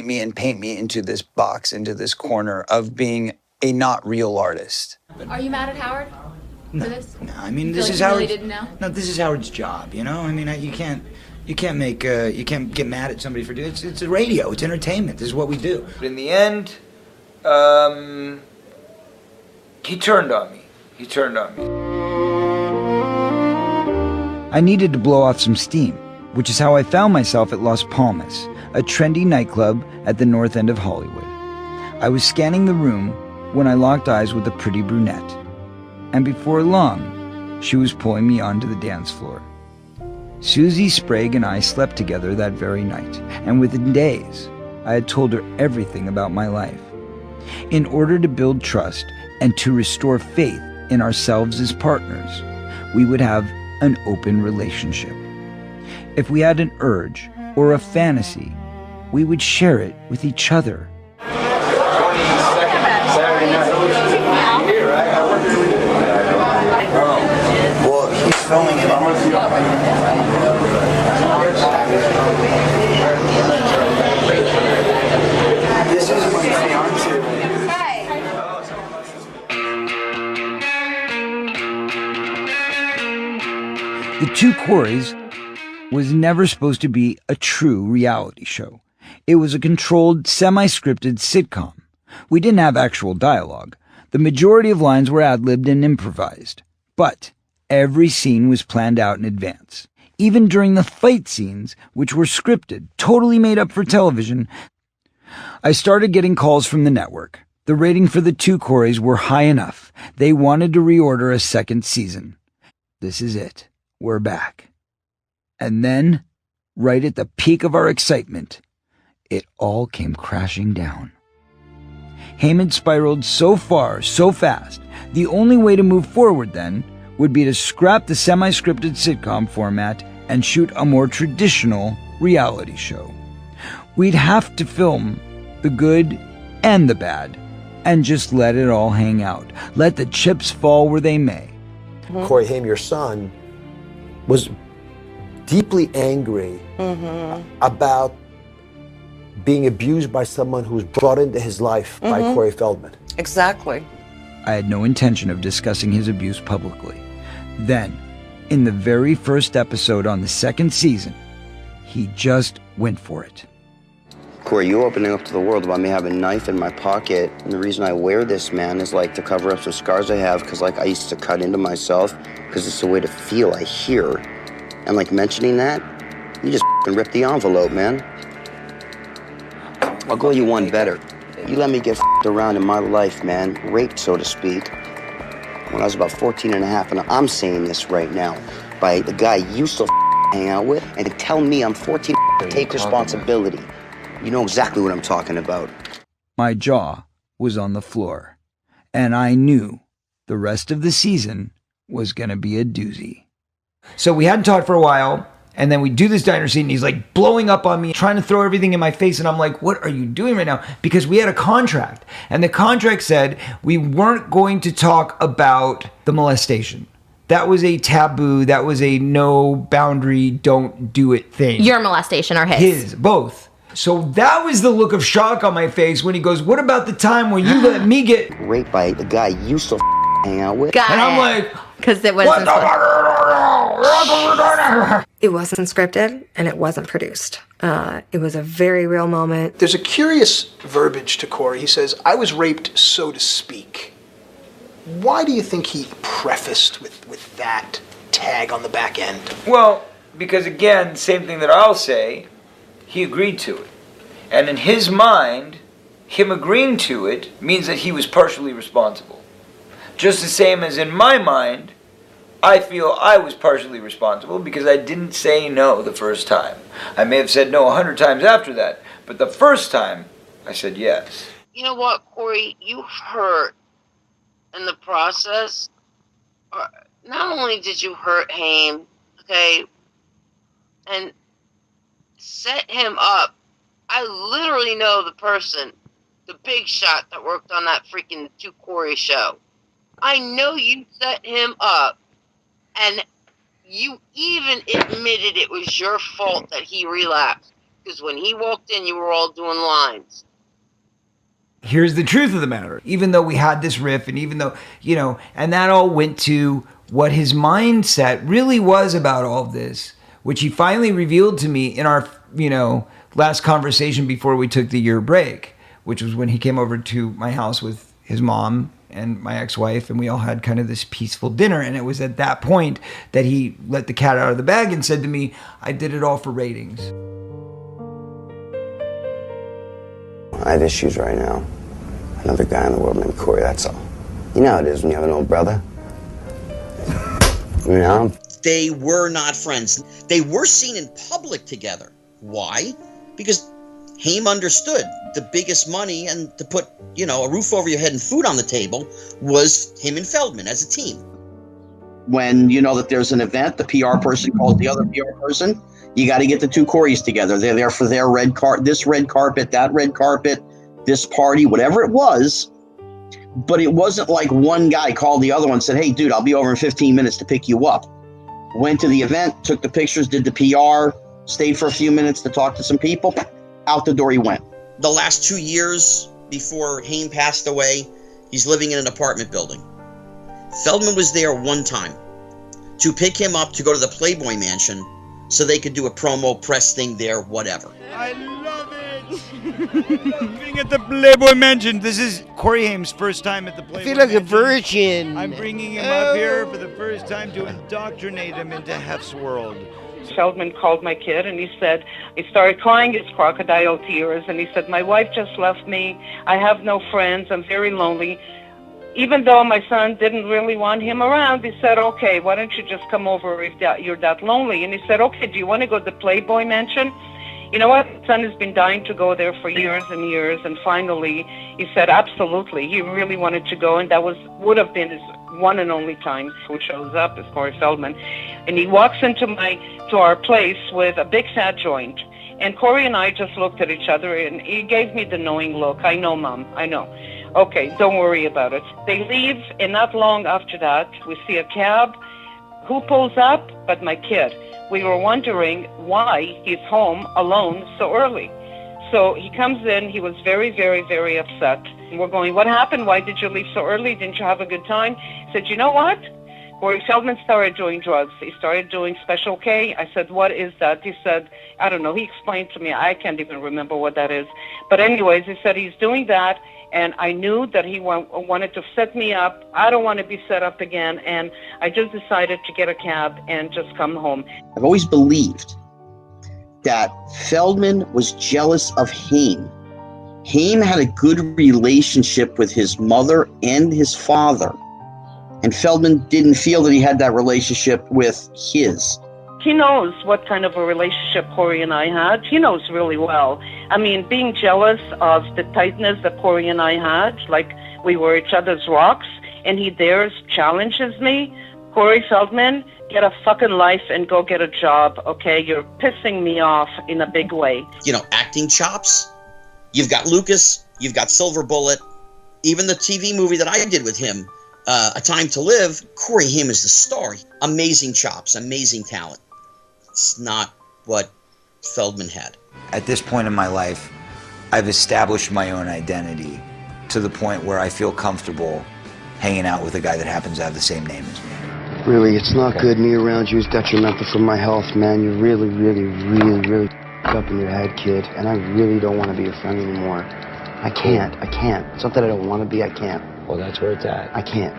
me and paint me into this box, into this corner of being a not real artist. Are you mad at Howard for this? No, I mean, this is Howard's. Really no, this is Howard's job. You know, I mean, you can't get mad at somebody for doing it. It's a radio. It's entertainment. This is what we do. But in the end, he turned on me. He turned on me. I needed to blow off some steam, which is how I found myself at Las Palmas, a trendy nightclub at the north end of Hollywood. I was scanning the room when I locked eyes with a pretty brunette, and before long, she was pulling me onto the dance floor. Susie Sprague and I slept together that very night, and within days, I had told her everything about my life. In order to build trust and to restore faith in ourselves as partners, we would have an open relationship. If we had an urge or a fantasy, we would share it with each other. Well, he's filming it. This is my fiance. The Two Coreys was never supposed to be a true reality show. It was a controlled, semi-scripted sitcom. We didn't have actual dialogue. The majority of lines were ad-libbed and improvised. But every scene was planned out in advance. Even during the fight scenes, which were scripted, totally made up for television, I started getting calls from the network. The rating for the Two Coreys were high enough. They wanted to reorder a second season. this is it. We're back. And then, right at the peak of our excitement, it all came crashing down. Heyman spiraled so far, so fast, the only way to move forward then would be to scrap the semi-scripted sitcom format and shoot a more traditional reality show. We'd have to film the good and the bad and just let it all hang out. Let the chips fall where they may. Corey Haim, your son, was deeply angry about being abused by someone who was brought into his life by Corey Feldman. Exactly. I had no intention of discussing his abuse publicly. Then, in the very first episode on the second season, he just went for it. Corey, you opening up to the world about me having a knife in my pocket, and the reason I wear this, man, is like to cover up some scars I have, because like I used to cut into myself, because it's a way to feel, I hear. And like mentioning that, you just ripped the envelope, man. I'll go you one better. You let me get around in my life, man, raped, so to speak, when I was about 14 and a half, and I'm saying this right now, by the guy you still hang out with, and to tell me I'm 14, take responsibility. You know exactly what I'm talking about. My jaw was on the floor, and I knew the rest of the season was going to be a doozy. So we hadn't talked for a while, and then we do this diner scene, and he's like blowing up on me, trying to throw everything in my face, and I'm like, what are you doing right now? Because we had a contract, and the contract said we weren't going to talk about the molestation. That was a taboo. That was a no boundary, don't do it thing. Your molestation or his? His, both. So that was the look of shock on my face when he goes, what about the time when you let me get raped by the guy you still hang out with? Got and it. I'm like, because it wasn't. It wasn't scripted and it wasn't produced. It was a very real moment. There's a curious verbiage to Corey. He says, I was raped, so to speak. Why do you think he prefaced with that tag on the back end? Well, because again, same thing that I'll say, he agreed to it. And in his mind, him agreeing to it means that he was partially responsible. Just the same as in my mind, I feel I was partially responsible because I didn't say no the first time. I may have said no 100 times after that, but the first time, I said yes. You know what, Corey? You hurt in the process. Not only did you hurt Haim, okay, and set him up. I literally know the person, the big shot that worked on that freaking 2 Corey show. I know you set him up, and you even admitted it was your fault that he relapsed. Because when he walked in, you were all doing lines. Here's the truth of the matter. Even though we had this riff, and even though, and that all went to what his mindset really was about all of this, which he finally revealed to me in our, last conversation before we took the year break, which was when he came over to my house with his mom and my ex-wife, and we all had kind of this peaceful dinner. And it was at that point that he let the cat out of the bag and said to me, I did it all for ratings. I have issues right now. Another guy in the world named Corey, that's all. You know how it is when you have an old brother. They were not friends. They were seen in public together. Why? Because Haim understood the biggest money and to put, a roof over your head and food on the table was him and Feldman as a team. When you know that there's an event, the PR person calls the other PR person, you got to get the 2 Coreys together. They're there for their this red carpet, that red carpet, this party, whatever it was. But it wasn't like one guy called the other one and said, hey, dude, I'll be over in 15 minutes to pick you up. Went to the event, took the pictures, did the PR, stayed for a few minutes to talk to some people. Out the door he went. The last 2 years before Haim passed away, he's living in an apartment building. Feldman was there one time to pick him up to go to the Playboy Mansion so they could do a promo press thing there, whatever. I love it! Being at the Playboy Mansion. This is Corey Haim's first time at the Playboy Mansion. I feel like a virgin. I'm bringing him up here for the first time to indoctrinate him into Hef's world. Feldman called my kid and he started crying his crocodile tears and he said, my wife just left me. I have no friends. I'm very lonely. even though my son didn't really want him around, he said, okay, why don't you just come over if you're that lonely? And he said, okay, do you want to go to the Playboy Mansion? You know what? My son has been dying to go there for years and years, and finally he said absolutely. He really wanted to go, and that would have been his one and only time who shows up is Corey Feldman. And he walks into our place with a big fat joint. And Corey and I just looked at each other, and he gave me the knowing look. I know, Mom, I know. Okay, don't worry about it. They leave, and not long after that, we see a cab. Who pulls up but my kid? We were wondering why he's home alone so early. So he comes in. He was very, very, very upset. And we're going, what happened? Why did you leave so early? Didn't you have a good time? He said, you know what? Corey Feldman started doing drugs. He started doing Special K. I said, what is that? He said, I don't know. He explained to me. I can't even remember what that is. But anyways, he said he's doing that. And I knew that he wanted to set me up. I don't want to be set up again. And I just decided to get a cab and just come home. I've always believed that Feldman was jealous of Haim. Haim had a good relationship with his mother and his father. And Feldman didn't feel that he had that relationship with his. He knows what kind of a relationship Corey and I had. He knows really well. I mean, being jealous of the tightness that Corey and I had, like we were each other's rocks, and he dares challenges me. Corey Feldman, get a fucking life and go get a job, okay? You're pissing me off in a big way. You know, acting chops. You've got Lucas. You've got Silver Bullet. Even the TV movie that I did with him, A Time to Live, Corey Haim is the star. Amazing chops, amazing talent. It's not what Feldman had. At this point in my life, I've established my own identity to the point where I feel comfortable hanging out with a guy that happens to have the same name as me. Really, it's not good. Me around you is detrimental for my health, man. You're really, really, really, really up in your head, kid. And I really don't want to be your friend anymore. I can't. It's not that I don't want to be, I can't. Well, that's where it's at. I can't.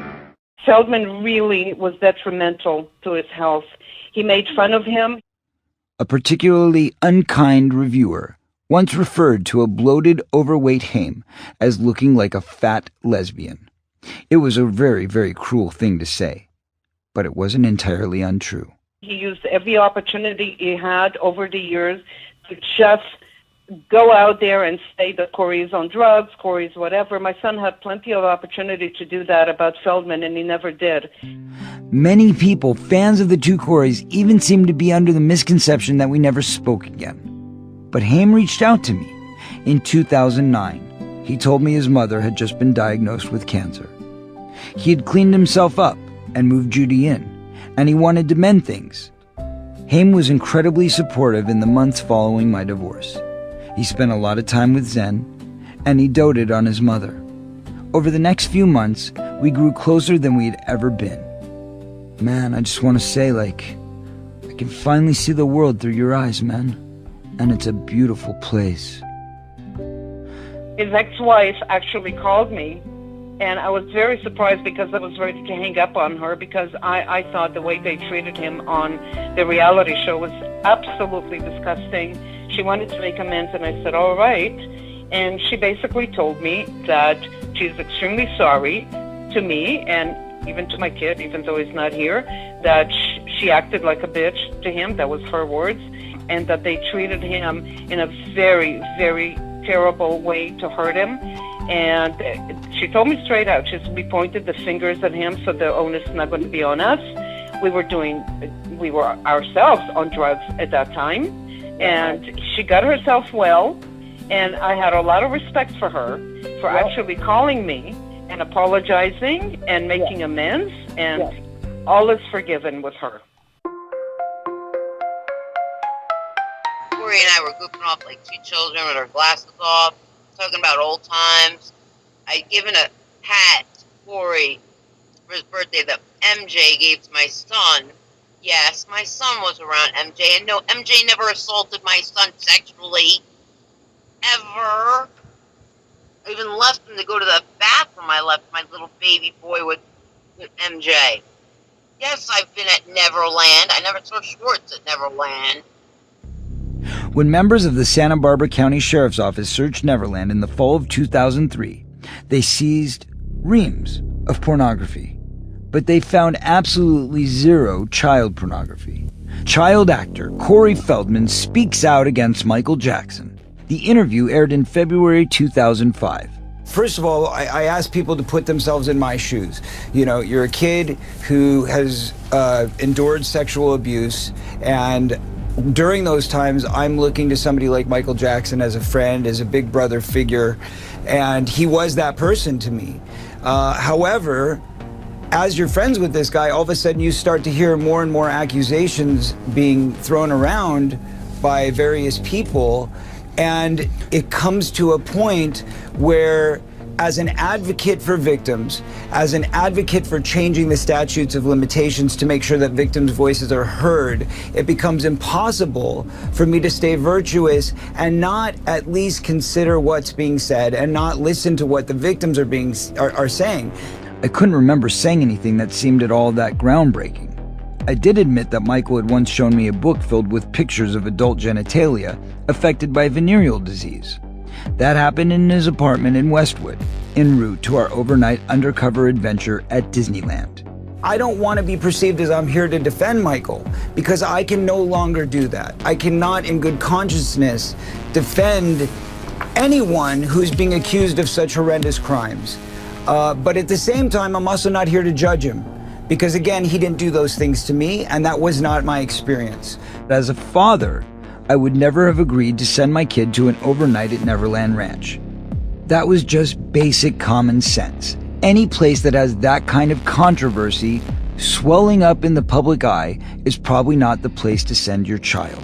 Feldman really was detrimental to his health. He made fun of him. A particularly unkind reviewer once referred to a bloated, overweight Haim as looking like a fat lesbian. It was a very, very cruel thing to say, but it wasn't entirely untrue. He used every opportunity he had over the years to just go out there and say that Corey's on drugs, Corey's whatever. My son had plenty of opportunity to do that about Feldman, and he never did. Many people, fans of the two Coreys, even seem to be under the misconception that we never spoke again. But Haim reached out to me. In 2009, he told me his mother had just been diagnosed with cancer. He had cleaned himself up and moved Judy in, and he wanted to mend things. Haim was incredibly supportive in the months following my divorce. He spent a lot of time with Zen, and he doted on his mother. Over the next few months, we grew closer than we had ever been. Man, I just want to say, I can finally see the world through your eyes, man. And it's a beautiful place. His ex-wife actually called me, and I was very surprised because I was ready to hang up on her because I thought the way they treated him on the reality show was absolutely disgusting. She wanted to make amends, and I said, all right. And she basically told me that she's extremely sorry to me and even to my kid, even though he's not here, that she acted like a bitch to him. That was her words. And that they treated him in a very, very terrible way to hurt him. And she told me straight out, we pointed the fingers at him, so the onus is not going to be on us. We were ourselves on drugs at that time. And she got herself well, and I had a lot of respect for her for actually calling me and apologizing and making amends, and all is forgiven with her. Corey and I were goofing off like two children with our glasses off, talking about old times. I'd given a hat to Corey for his birthday that MJ gave to my son. Yes, my son was around MJ, and no, MJ never assaulted my son sexually. Ever. I even left him to go to the bathroom. I left my little baby boy with MJ. Yes, I've been at Neverland. I never saw Schwartz at Neverland. When members of the Santa Barbara County Sheriff's Office searched Neverland in the fall of 2003, they seized reams of pornography, but they found absolutely zero child pornography. Child actor Corey Feldman speaks out against Michael Jackson. The interview aired in February 2005. First of all, I ask people to put themselves in my shoes. You know, you're a kid who has endured sexual abuse, and during those times, I'm looking to somebody like Michael Jackson as a friend, as a big brother figure, and he was that person to me. However, as you're friends with this guy, all of a sudden you start to hear more and more accusations being thrown around by various people, and it comes to a point where, as an advocate for victims, as an advocate for changing the statutes of limitations to make sure that victims' voices are heard, it becomes impossible for me to stay virtuous and not at least consider what's being said and not listen to what the victims are saying. I couldn't remember saying anything that seemed at all that groundbreaking. I did admit that Michael had once shown me a book filled with pictures of adult genitalia affected by venereal disease. That happened in his apartment in Westwood, en route to our overnight undercover adventure at Disneyland. I don't want to be perceived as I'm here to defend Michael, because I can no longer do that. I cannot, in good consciousness, defend anyone who's being accused of such horrendous crimes. But at the same time, I'm also not here to judge him, because again, he didn't do those things to me, and that was not my experience. As a father, I would never have agreed to send my kid to an overnight at Neverland Ranch. That was just basic common sense. Any place that has that kind of controversy swelling up in the public eye is probably not the place to send your child.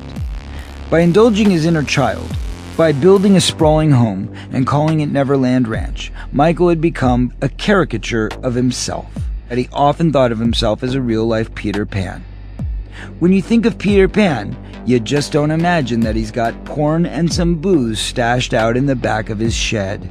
By indulging his inner child, by building a sprawling home and calling it Neverland Ranch, Michael had become a caricature of himself. And he often thought of himself as a real-life Peter Pan. When you think of Peter Pan, you just don't imagine that he's got porn and some booze stashed out in the back of his shed.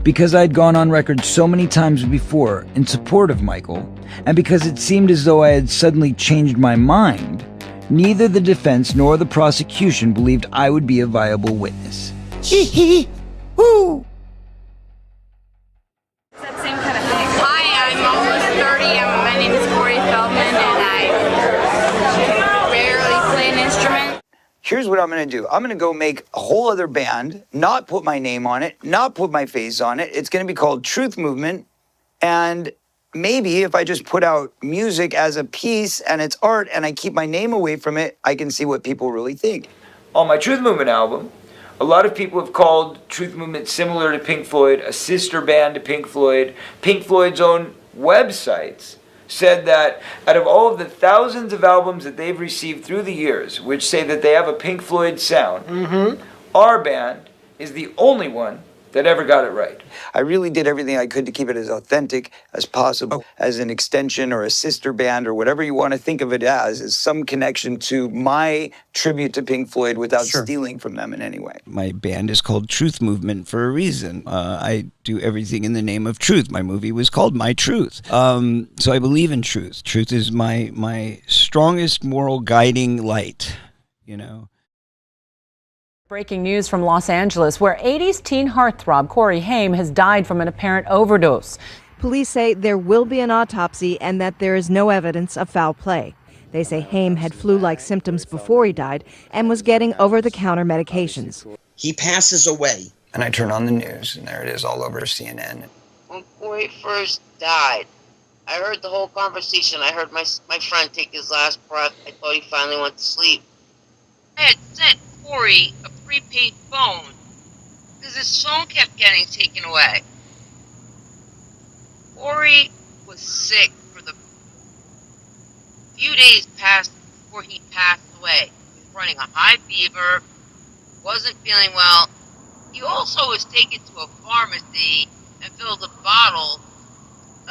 Because I'd gone on record so many times before in support of Michael, and because it seemed as though I had suddenly changed my mind, neither the defense nor the prosecution believed I would be a viable witness. Hee hee! Woo! Hi, I'm almost 30. My name is Corey Feldman, and I barely play an instrument. Here's what I'm going to do. I'm going to go make a whole other band, not put my name on it, not put my face on it. It's going to be called Truth Movement, and maybe if I just put out music as a piece and it's art and I keep my name away from it, I can see what people really think. On my Truth Movement album, a lot of people have called Truth Movement similar to Pink Floyd, a sister band to Pink Floyd. Pink Floyd's own websites said that out of all of the thousands of albums that they've received through the years, which say that they have a Pink Floyd sound, our band is the only one that ever got it right. I really did everything I could to keep it as authentic as possible, as an extension or a sister band or whatever you want to think of it as some connection to my tribute to Pink Floyd without stealing from them in any way. My band is called Truth Movement for a reason. I do everything in the name of truth. My movie was called My Truth. So I believe in truth. Truth is my strongest moral guiding light, you know. Breaking news from Los Angeles, where 80s teen heartthrob Corey Haim has died from an apparent overdose. Police say there will be an autopsy and that there is no evidence of foul play. They say Haim had flu-like symptoms before he died and was getting over-the-counter medications. He passes away. And I turn on the news, and there it is all over CNN. When Corey first died, I heard the whole conversation. I heard my friend take his last breath. I thought he finally went to sleep. I had sent Corey a prepaid phone because his phone kept getting taken away. Corey was sick for the few days past before he passed away. He was running a high fever, wasn't feeling well. He also was taken to a pharmacy and filled a bottle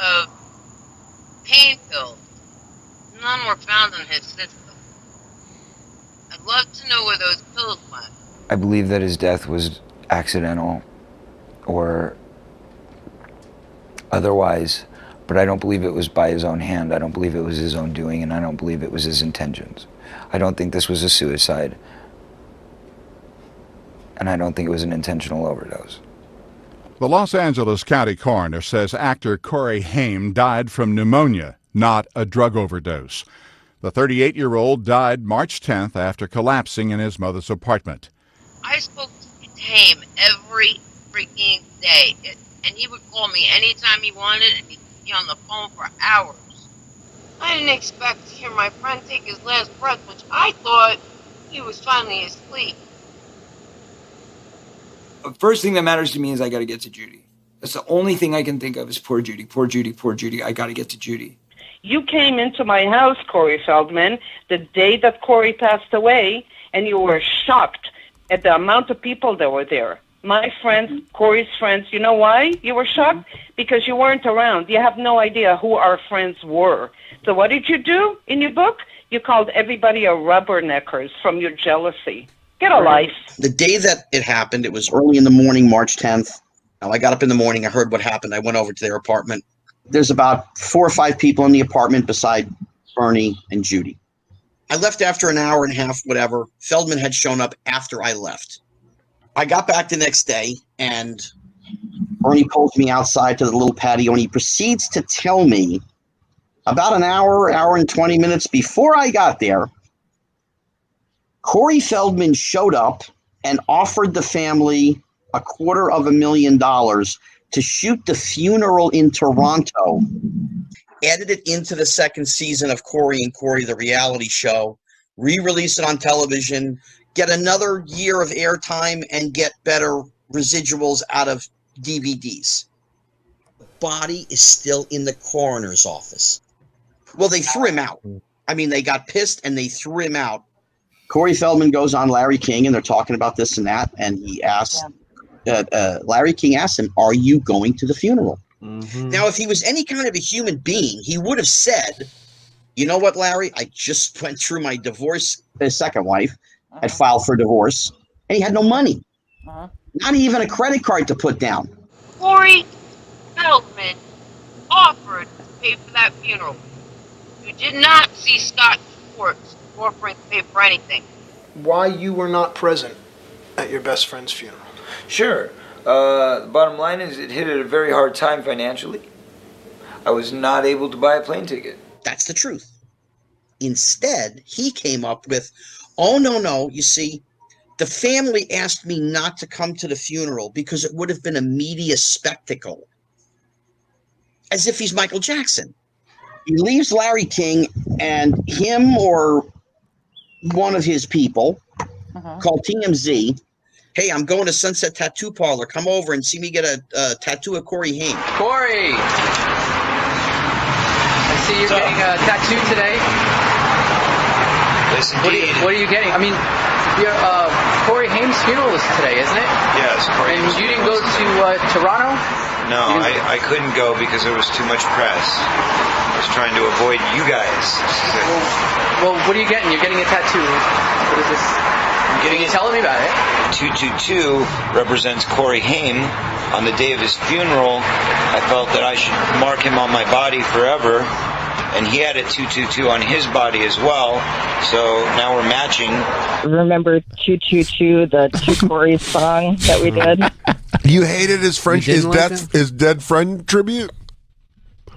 of pain pills. None were found in his system. I'd love to know where those pills went. I believe that his death was accidental or otherwise, but I don't believe it was by his own hand. I don't believe it was his own doing, and I don't believe it was his intentions. I don't think this was a suicide, and I don't think it was an intentional overdose. The Los Angeles County coroner says actor Corey Haim died from pneumonia, not a drug overdose. The 38-year-old died March 10th after collapsing in his mother's apartment. I spoke to Haim every freaking day, and he would call me anytime he wanted, and he'd be on the phone for hours. I didn't expect to hear my friend take his last breath, which I thought he was finally asleep. The first thing that matters to me is I got to get to Judy. That's the only thing I can think of is poor Judy, poor Judy, poor Judy. I got to get to Judy. You came into my house, Corey Feldman, the day that Corey passed away, and you were shocked at the amount of people that were there. My friends, Corey's friends, you know why you were shocked? Because you weren't around. You have no idea who our friends were. So what did you do in your book? You called everybody a rubberneckers from your jealousy. Get a life. The day that it happened, it was early in the morning, March 10th. I got up in the morning. I heard what happened. I went over to their apartment. There's about 4 or 5 people in the apartment beside Bernie and Judy. I left after an hour and a half, whatever. Feldman had shown up after I left. I got back the next day, and Bernie pulls me outside to the little patio, and he proceeds to tell me about an hour and 20 minutes before I got there, Corey Feldman showed up and offered the family $250,000 to shoot the funeral in Toronto, edit it into the second season of Corey and Corey, the reality show, re-release it on television, get another year of airtime, and get better residuals out of DVDs. The body is still in the coroner's office. Well, they threw him out. I mean, they got pissed and they threw him out. Corey Feldman goes on Larry King, and they're talking about this and that, and he asks, Larry King asks him, "Are you going to the funeral?" Mm-hmm. Now, if he was any kind of a human being, he would have said, "You know what, Larry? I just went through my divorce. His second wife had filed for divorce, and he had no money. Not even a credit card to put down." Corey Feldman offered to pay for that funeral. You did not see Scott Schwartz offering to pay for anything. Why you were not present at your best friend's funeral? Sure. The bottom line is it hit at a very hard time financially. I was not able to buy a plane ticket. That's the truth. Instead, he came up with, "Oh, no, you see, the family asked me not to come to the funeral because it would have been a media spectacle." As if he's Michael Jackson. He leaves Larry King, and him or one of his people called TMZ, "Hey, I'm going to Sunset Tattoo Parlor. Come over and see me get a tattoo of Corey Haim." Corey! I see you're getting a tattoo today. Yes, indeed. What are you getting? I mean, Corey Haim's funeral is today, isn't it? Yes. And you didn't go to Toronto? No, I couldn't go because there was too much press. I was trying to avoid you guys. Well, what are you getting? You're getting a tattoo. What is this? Can you tell me about it? 222 represents Corey Haim. On the day of his funeral, I felt that I should mark him on my body forever. And he had a 222 on his body as well. So now we're matching. Remember 222, the Two Corey song that we did? You hated his his dead friend tribute?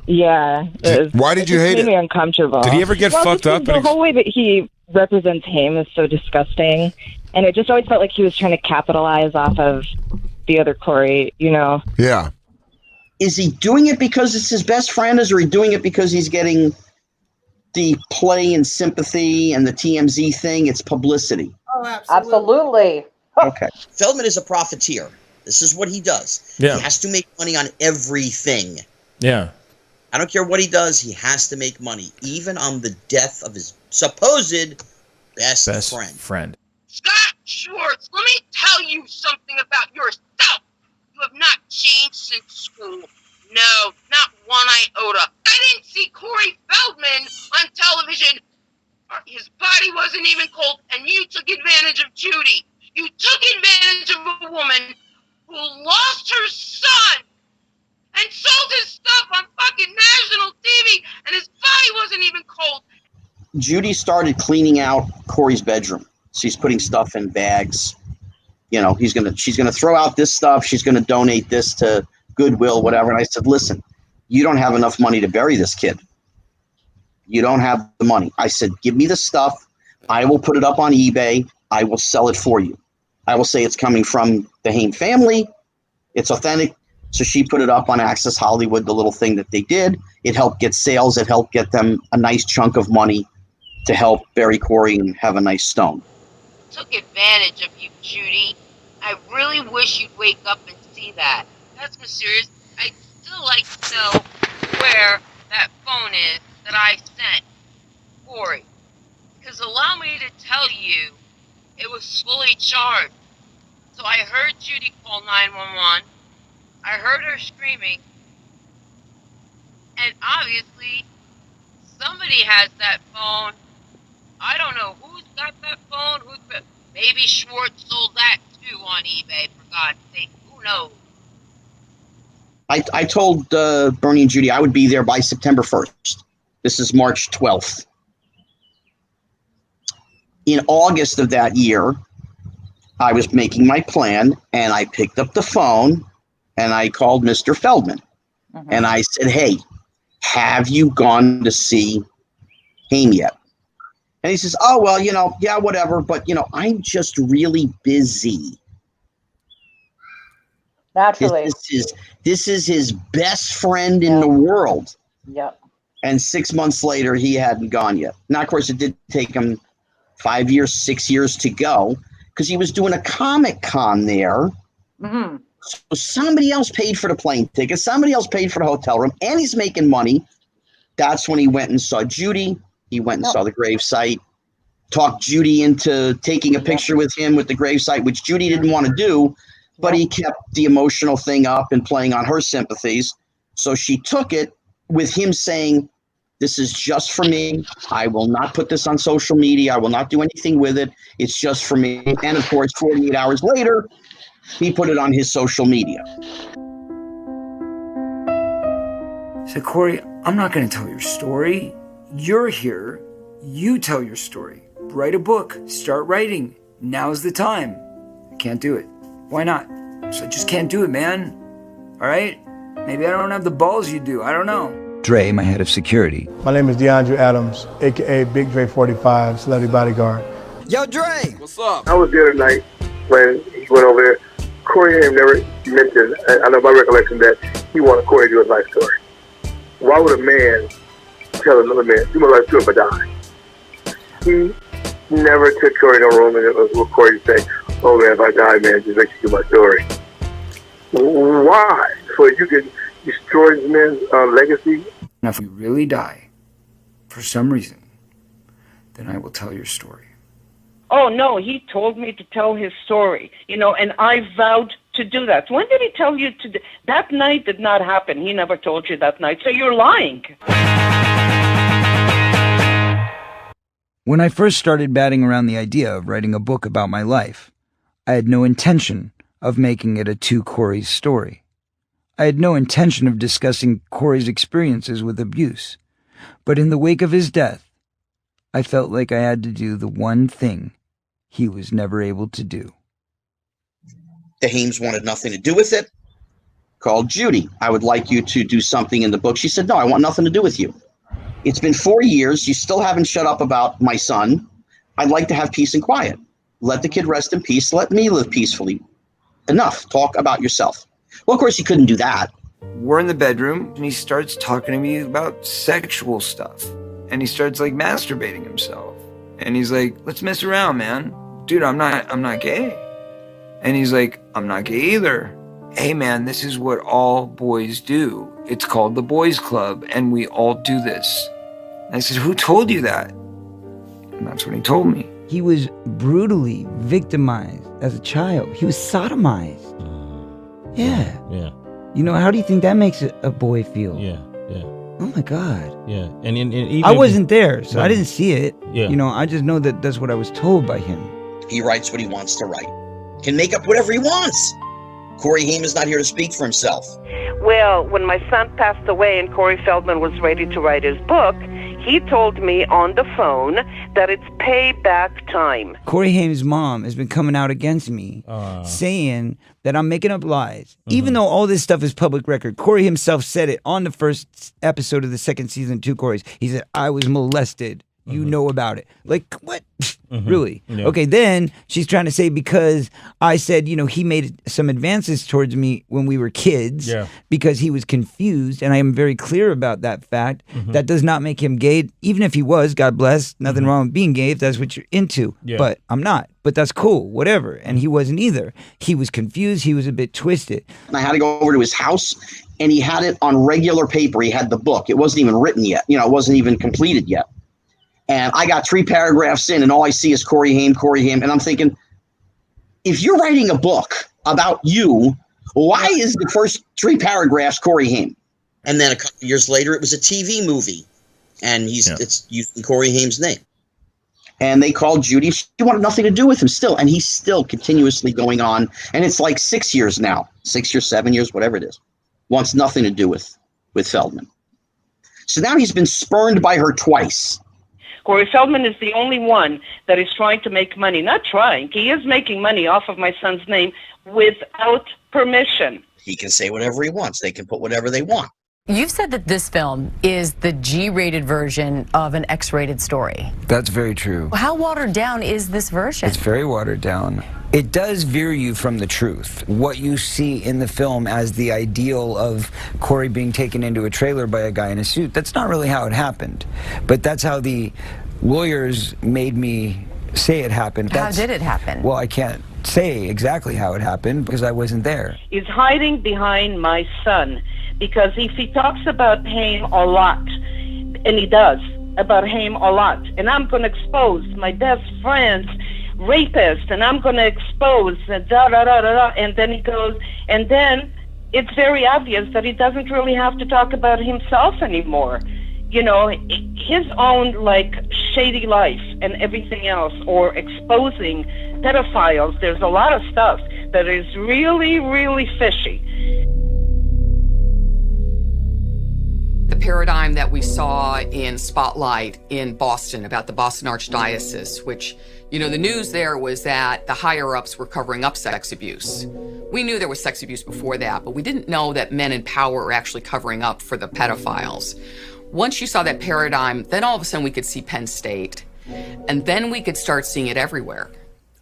Yeah. Why did you hate it? It made me uncomfortable. Did he ever get fucked up? The whole way that he represents Haim is so disgusting. And it just always felt like he was trying to capitalize off of the other Corey, you know? Yeah. Is he doing it because it's his best friend, or is he doing it because he's getting the play and sympathy and the TMZ thing? It's publicity. Oh, absolutely. Okay. Feldman is a profiteer. This is what he does. Yeah. He has to make money on everything. Yeah. I don't care what he does. He has to make money, even on the death of his supposed best friend. Scott Schwartz, let me tell you something about yourself. You have not changed since school. No, not one iota. I didn't see Corey Feldman on television. His body wasn't even cold, and you took advantage of Judy. You took advantage of a woman who lost her son and sold his stuff on fucking national TV, and his body wasn't even cold. Judy started cleaning out Corey's bedroom. She's putting stuff in bags. You know, she's gonna throw out this stuff. She's gonna donate this to Goodwill, whatever. And I said, listen, you don't have enough money to bury this kid. You don't have the money. I said, give me the stuff. I will put it up on eBay. I will sell it for you. I will say it's coming from the Haim family. It's authentic. So she put it up on Access Hollywood, the little thing that they did. It helped get sales. It helped get them a nice chunk of money to help bury Corey and have a nice stone. Took advantage of you, Judy. I really wish you'd wake up and see that. That's mysterious. I'd still like to know where that phone is that I sent Corey. Because allow me to tell you, it was fully charged. So I heard Judy call 911. I heard her screaming. And obviously, somebody has that phone. I don't know who's got that phone. Maybe Schwartz sold that too on eBay, for God's sake. Who knows? I told Bernie and Judy I would be there by September 1st. This is March 12th. In August of that year, I was making my plan, and I picked up the phone, and I called Mr. Feldman. And I said, hey, have you gone to see Haim yet? And he says, oh, well, you know, yeah, whatever. But, you know, I'm just really busy. Naturally. This is his best friend in the world. Yep. And 6 months later, he hadn't gone yet. Now, of course, it did take him 5 years, 6 years to go because he was doing a Comic-Con there. Mm-hmm. So somebody else paid for the plane ticket. Somebody else paid for the hotel room, and he's making money. That's when he went and saw Judy. He went and saw the gravesite, talked Judy into taking a picture with him with the gravesite, which Judy didn't want to do, but he kept the emotional thing up and playing on her sympathies. So she took it with him saying, this is just for me. I will not put this on social media. I will not do anything with it. It's just for me. And of course, 48 hours later, he put it on his social media. So, Corey, I'm not going to tell your story. You're here. You tell your story. Write a book. Start writing. Now's the time. I can't do it. Why not? So I just can't do it, man. All right? Maybe I don't have the balls you do. I don't know. Dre, my head of security. My name is DeAndre Adams, a.k.a. Big Dre 45, celebrity bodyguard. Yo, Dre! What's up? I was there tonight when he went over there. Corey Haim never mentioned, I know my recollection, that he wanted Corey to do his life story. Why would a man tell another man, do my life story if I die? He never took Corey in a room and it was with Corey to say, oh man, if I die, man, just make you do my story. Why? So you can destroy this man's legacy? Now, if you really die, for some reason, then I will tell your story. Oh, no, he told me to tell his story, you know, and I vowed to do that. When did he tell you to do? That night did not happen. He never told you that night, so you're lying. When I first started batting around the idea of writing a book about my life, I had no intention of making it a two Corey's story. I had no intention of discussing Corey's experiences with abuse. But in the wake of his death, I felt like I had to do the one thing he was never able to do. The Haims wanted nothing to do with it. Called Judy. I would like you to do something in the book. She said, no, I want nothing to do with you. It's been 4 years. You still haven't shut up about my son. I'd like to have peace and quiet. Let the kid rest in peace. Let me live peacefully. Enough. Talk about yourself. Well, of course, he couldn't do that. We're in the bedroom, and he starts talking to me about sexual stuff. And he starts, like, masturbating himself. And he's like, let's mess around, man. Dude, I'm not gay. And he's like, I'm not gay either. Hey, man, this is what all boys do. It's called the boys club, and we all do this. And I said, who told you that? And that's what he told me. He was brutally victimized as a child. He was sodomized. Yeah. Yeah. You know, how do you think that makes a boy feel? Yeah. Yeah. Oh my God. Yeah. And even I wasn't there, so I didn't see it. Yeah. You know, I just know that that's what I was told by him. He writes what he wants to write. Can make up whatever he wants. Corey Haim is not here to speak for himself. Well, when my son passed away and Corey Feldman was ready to write his book, he told me on the phone that it's payback time. Corey Haim's mom has been coming out against me, saying that I'm making up lies. Even though all this stuff is public record, Corey himself said it on the first episode of the second season, 2 Corey's. He said, I was molested. You know about it. Like, what? Really? Yeah. Okay, then she's trying to say because I said, he made some advances towards me when we were kids because he was confused, and I am very clear about that fact. That does not make him gay. Even if he was, God bless, nothing wrong with being gay if that's what you're into. Yeah. But I'm not. But that's cool, whatever. And he wasn't either. He was confused. He was a bit twisted. And I had to go over to his house, and he had it on regular paper. He had the book. It wasn't even written yet. It wasn't even completed yet. And I got 3 paragraphs in, and all I see is Corey Haim. And I'm thinking, if you're writing a book about you, why is the first 3 paragraphs Corey Haim? And then a couple of years later, it was a TV movie, and it's using Corey Haim's name. And they called Judy. She wanted nothing to do with him still, and he's still continuously going on. And it's like 6 years now, 6 years, 7 years, whatever it is. Wants nothing to do with Feldman. So now he's been spurned by her twice. Corey Feldman is the only one that is trying to make money. Not trying. He is making money off of my son's name without permission. He can say whatever he wants. They can put whatever they want. You've said that this film is the G-rated version of an X-rated story. That's very true. How watered down is this version? It's very watered down. It does veer you from the truth. What you see in the film as the ideal of Corey being taken into a trailer by a guy in a suit, that's not really how it happened. But that's how the lawyers made me say it happened. How did it happen? Well, I can't say exactly how it happened because I wasn't there. He's hiding behind my son because if he talks about Haim a lot, and he does, about Haim a lot, and I'm going to expose my best friend's rapist, and I'm going to expose and then he goes, and then it's very obvious that he doesn't really have to talk about himself anymore. His own shady life and everything else, or exposing pedophiles. There's a lot of stuff that is really, really fishy. The paradigm that we saw in Spotlight in Boston about the Boston Archdiocese, which, the news there was that the higher-ups were covering up sex abuse. We knew there was sex abuse before that, but we didn't know that men in power were actually covering up for the pedophiles. Once you saw that paradigm, then all of a sudden we could see Penn State, and then we could start seeing it everywhere.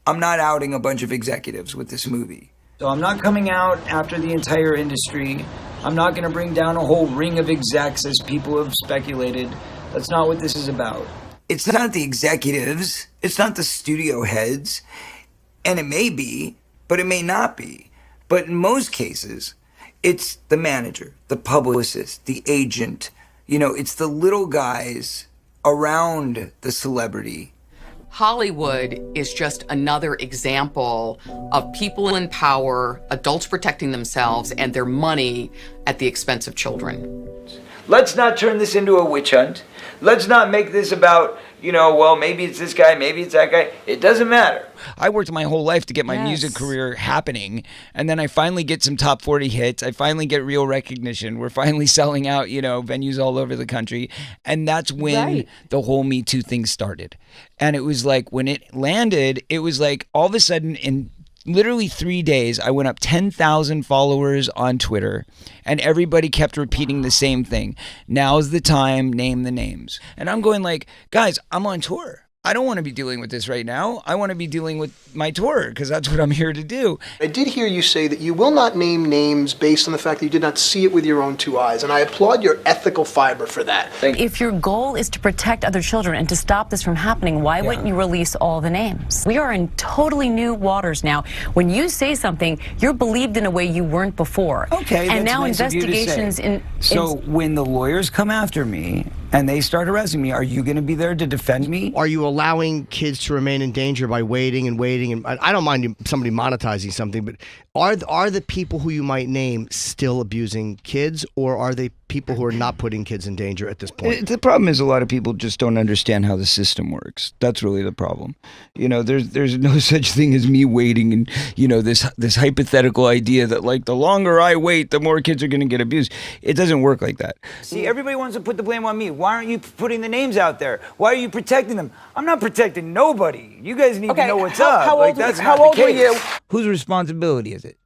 I'm not outing a bunch of executives with this movie. So I'm not coming out after the entire industry. I'm not going to bring down a whole ring of execs as people have speculated. That's not what this is about. It's not the executives. It's not the studio heads. And it may be, but it may not be. But in most cases, it's the manager, the publicist, the agent. It's the little guys around the celebrity. Hollywood is just another example of people in power, adults protecting themselves and their money at the expense of children. Let's not turn this into a witch hunt. Let's not make this about, maybe it's this guy, maybe it's that guy. It doesn't matter. I worked my whole life to get my music career happening, and then I finally get some top 40 hits. I finally get real recognition. We're finally selling out, venues all over the country. And that's when the whole Me Too thing started. And it was like, when it landed, it was like all of a sudden in literally 3 days, I went up 10,000 followers on Twitter, and everybody kept repeating the same thing. Now's the time, name the names. And I'm going like, guys, I'm on tour. I don't want to be dealing with this right now. I want to be dealing with my tour because that's what I'm here to do. I did hear you say that you will not name names based on the fact that you did not see it with your own 2 eyes, and I applaud your ethical fiber for that. If your goal is to protect other children and to stop this from happening, why wouldn't you release all the names? We are in totally new waters now. When you say something, you're believed in a way you weren't before. Okay, and that's now nice of you to investigations say. So when the lawyers come after me and they start arresting me, are you going to be there to defend me? Are you allowing kids to remain in danger by waiting and waiting? And I don't mind somebody monetizing something, but are the people who you might name still abusing kids, or are they people who are not putting kids in danger at this point. The problem is a lot of people just don't understand how the system works. That's really the problem. You know, there's no such thing as me waiting and, you know, this hypothetical idea that like the longer I wait, the more kids are going to get abused. It doesn't work like that. See, everybody wants to put the blame on me. Why aren't you putting the names out there? Why are you protecting them? I'm not protecting nobody. You guys need to know what's up. How Like, old, that's how not the old were case. you? Whose responsibility is it?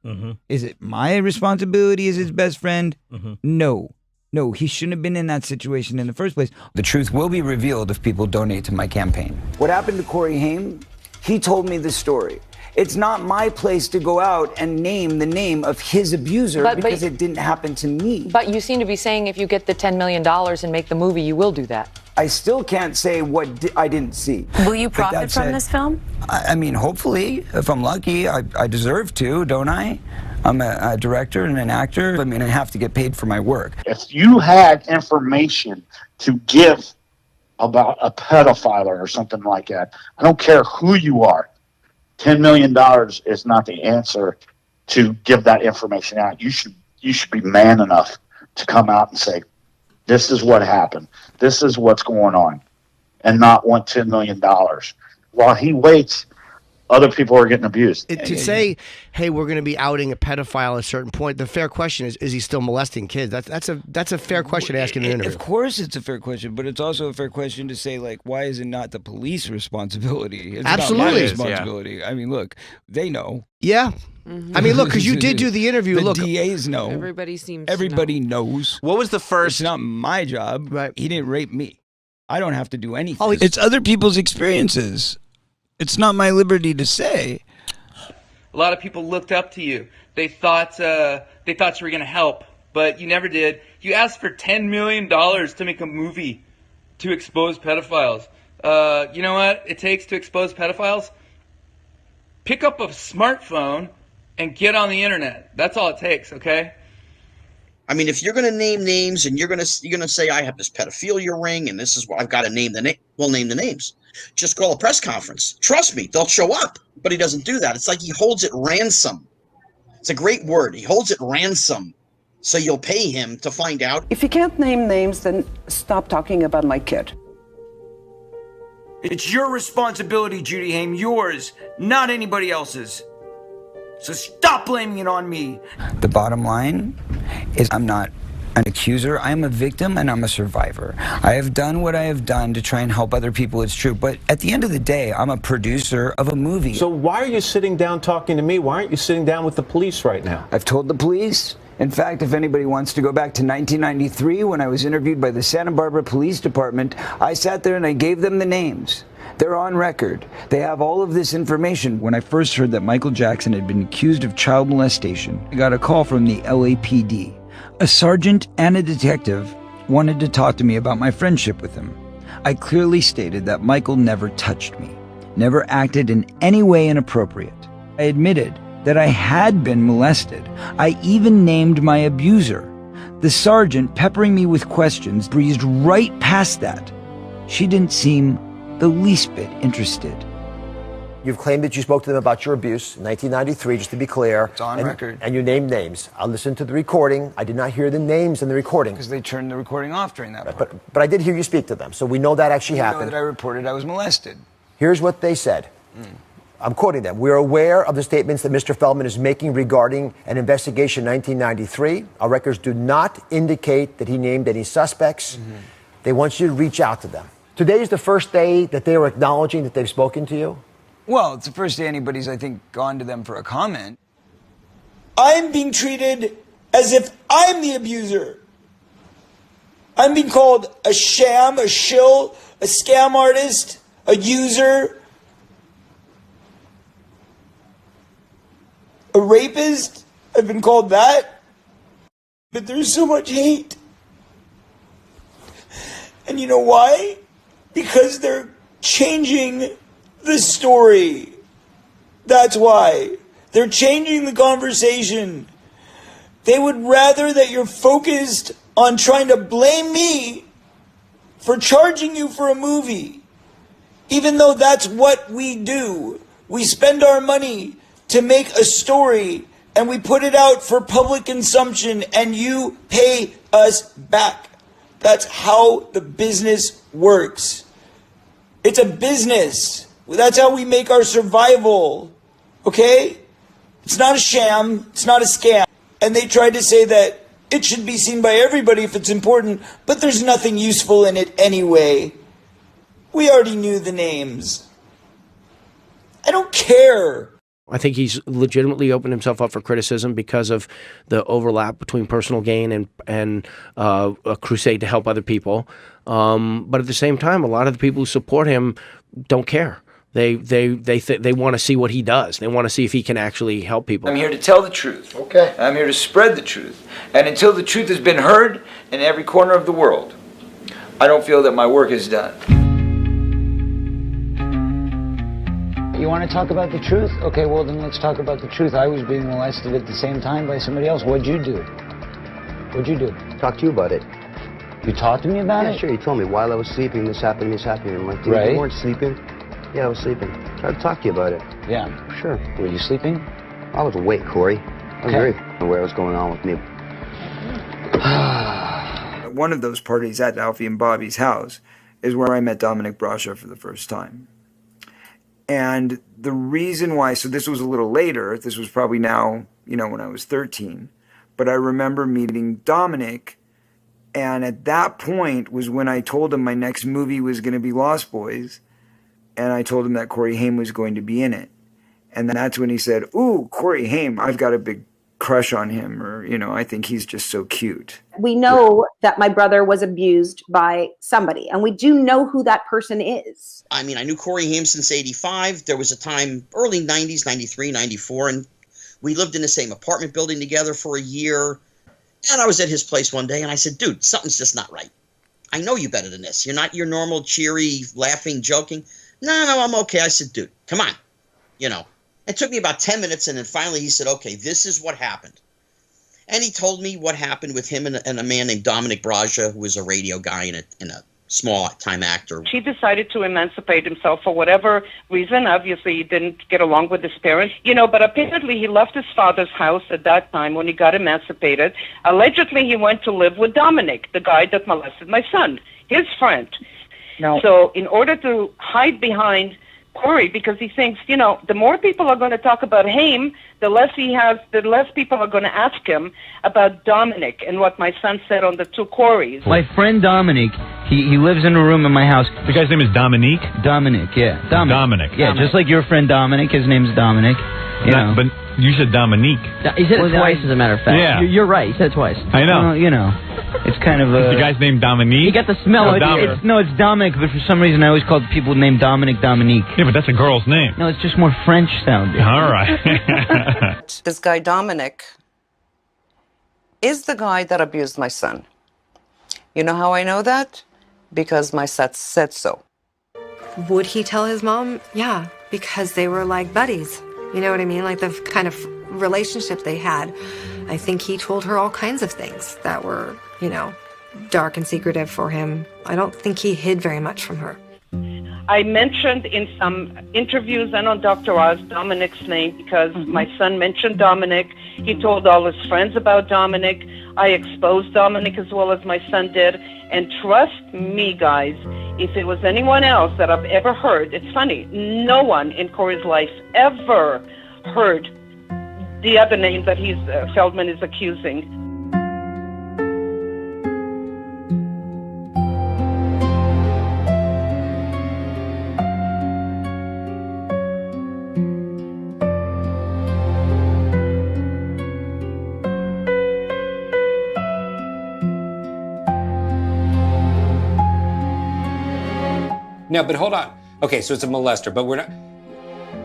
Is it my responsibility as his best friend? No, he shouldn't have been in that situation in the first place. The truth will be revealed if people donate to my campaign. What happened to Corey Haim? He told me the story. It's not my place to go out and name the name of his abuser because it didn't happen to me. But you seem to be saying if you get the $10 million and make the movie, you will do that. I still can't say what I didn't see. Will you But profit that from said- this film? I mean, hopefully, if I'm lucky, I deserve to, don't I? I'm a director and an actor. I mean, I have to get paid for my work. If you had information to give about a pedophile or something like that, I don't care who you are, $10 million is not the answer to give that information out. You should be man enough to come out and say, this is what happened. This is what's going on, and not want $10 million. While he waits, other people are getting abused. To say, hey, we're going to be outing a pedophile at a certain point, the fair question is he still molesting kids? That's a fair question to ask in an interview. Of course it's a fair question, but it's also a fair question to say, like, why is it not the police responsibility? It's Absolutely. not my It is, responsibility. I mean, look, they know. Yeah. I mean, look, because you did do the interview. The Look, DAs know. Everybody seems Everybody knows. What was the first? It's not my job. Right. He didn't rape me. I don't have to do anything. Oh, It's other people's experiences. It's not my liberty to say. A lot of people looked up to you. They thought you were going to help, but you never did. You asked for $10 million to make a movie to expose pedophiles. You know what it takes to expose pedophiles? Pick up a smartphone and get on the internet. That's all it takes, okay? I mean, if you're going to name names and you're going to say I have this pedophilia ring and this is what I've got to name the name, we'll name the names. Just call a press conference. Trust me, they'll show up. But he doesn't do that. It's like he holds it ransom. It's a great word. He holds it ransom. So you'll pay him to find out. If you can't name names, then stop talking about my kid. It's your responsibility, Judy Haim, yours, not anybody else's. So stop blaming it on me. The bottom line is I'm not an accuser. I'm a victim and I'm a survivor. I have done what I have done to try and help other people. It's true. But at the end of the day, I'm a producer of a movie. So why are you sitting down talking to me? Why aren't you sitting down with the police right now? I've told the police. In fact, if anybody wants to go back to 1993 when I was interviewed by the Santa Barbara Police Department, I sat there and I gave them the names. They're on record. They have all of this information. When I first heard that Michael Jackson had been accused of child molestation, I got a call from the LAPD. A sergeant and a detective wanted to talk to me about my friendship with him. I clearly stated that Michael never touched me, never acted in any way inappropriate. I admitted that I had been molested. I even named my abuser. The sergeant, peppering me with questions, breezed right past that. She didn't seem the least bit interested. You've claimed that you spoke to them about your abuse in 1993, just to be clear. It's on record. And you named names. I listened to the recording. I did not hear the names in the recording. Because they turned the recording off during that part. But I did hear you speak to them, so we know that actually You know happened. that I reported I was molested. Here's what they said. I'm quoting them. We are aware of the statements that Mr. Feldman is making regarding an investigation in 1993. Our records do not indicate that he named any suspects. They want you to reach out to them. Today is the first day that they are acknowledging that they've spoken to you. Well, it's the first day anybody's, I think, gone to them for a comment. I'm being treated as if I'm the abuser. I'm being called a sham, a shill, a scam artist, a user, a rapist. I've been called that. But there's so much hate. And you know why? Because they're changing the story. That's why. They're changing the conversation. They would rather that you're focused on trying to blame me for charging you for a movie. Even though that's what we do. We spend our money to make a story and we put it out for public consumption and you pay us back. That's how the business works. It's a business. That's how we make our survival. Okay? It's not a sham. It's not a scam. And they tried to say that it should be seen by everybody if it's important, but there's nothing useful in it anyway. We already knew the names. I don't care. I think he's legitimately opened himself up for criticism because of the overlap between personal gain and a crusade to help other people. But at the same time, a lot of the people who support him don't care. They want to see what he does. They want to see if he can actually help people. I'm here to tell the truth. Okay. I'm here to spread the truth. And until the truth has been heard in every corner of the world, I don't feel that my work is done. You want to talk about the truth? Okay, well then let's talk about the truth. I was being molested at the same time by somebody else. What'd you do? What'd you do? Talk to you about it. You talked to me about it? Yeah, sure. You told me while I was sleeping, this happened. I'm like, dude, Right. you weren't sleeping? Yeah, I was sleeping. Tried to talk to you about it. Yeah. Sure. Were you sleeping? I was awake, Corey. I was very aware of what's going on with me. One of those parties at Alfie and Bobby's house is where I met Dominic Brasha for the first time. And the reason why, so this was a little later, this was probably now, when I was 13, but I remember meeting Dominic, and at that point was when I told him my next movie was going to be Lost Boys, and I told him that Corey Haim was going to be in it. And then that's when he said, ooh, Corey Haim, I've got a big crush on him, or, I think he's just so cute. We know that my brother was abused by somebody, and we do know who that person is. I mean, I knew Corey Haim since 85. There was a time, early 90s, 93, 94, and we lived in the same apartment building together for a year. And I was at his place one day, and I said, dude, something's just not right. I know you better than this. You're not your normal, cheery, laughing, joking. No, I'm okay. I said, dude, come on. It took me about 10 minutes, and then finally he said, okay, this is what happened. And he told me what happened with him and a man named Dominic Brasha, who was a radio guy and a small-time actor. He decided to emancipate himself for whatever reason. Obviously, he didn't get along with his parents, but apparently he left his father's house at that time when he got emancipated. Allegedly, he went to live with Dominic, the guy that molested my son, his friend. No. So in order to hide behind Corey, because he thinks, the more people are going to talk about Haim, the less people are going to ask him about Dominic and what my son said on the two Corys. My friend Dominic, he lives in a room in my house. The guy's name is Dominique? Dominic, yeah. Dominic. Yeah, Dominic. just like your friend Dominic. His name's Dominic. But you said Dominique. He said it twice, as a matter of fact. Yeah. You're right. He said it twice. I know. It's kind of a... The guy's named Dominique? You got the smell. It's Dominic, but for some reason I always called people named Dominique. Yeah, but that's a girl's name. No, it's just more French sounding. All right. This guy Dominic is the guy that abused my son. You know how I know that? Because my son said so. Would he tell his mom? Yeah, because they were like buddies. You know what I mean? Like the kind of relationship they had. I think he told her all kinds of things that were, dark and secretive for him. I don't think he hid very much from her. I mentioned in some interviews and on Dr. Oz Dominic's name because my son mentioned Dominic. He told all his friends about Dominic. I exposed Dominic as well as my son did. And trust me, guys, if it was anyone else that I've ever heard, it's funny, no one in Corey's life ever heard the other name that Feldman is accusing. No, but hold on. Okay, so it's a molester, but we're not...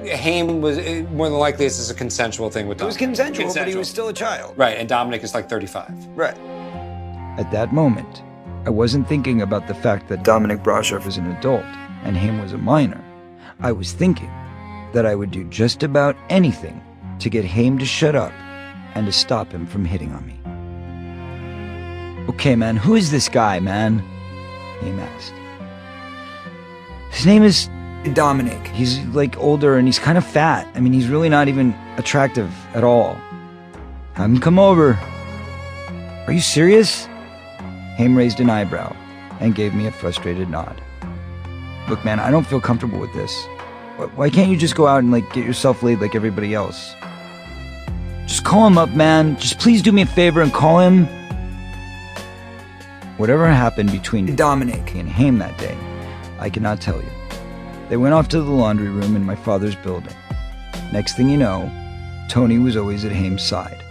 Haim was, more than likely, this is a consensual thing with It was Dominic. consensual, but he was still a child. Right, and Dominic is like 35. Right. At that moment, I wasn't thinking about the fact that Dominic Brasha was an adult and Haim was a minor. I was thinking that I would do just about anything to get Haim to shut up and to stop him from hitting on me. Okay, man, who is this guy, man? Haim asked. His name is Dominic. He's like older and he's kind of fat. I mean, he's really not even attractive at all. Have him come over. Are you serious? Haim raised an eyebrow and gave me a frustrated nod. Look, man, I don't feel comfortable with this. Why can't you just go out and, like, get yourself laid like everybody else? Just call him up, man. Just please do me a favor and call him. Whatever happened between Dominic and Haim that day, I cannot tell you. They went off to the laundry room in my father's building. Next thing you know, Tony was always at Haim's side,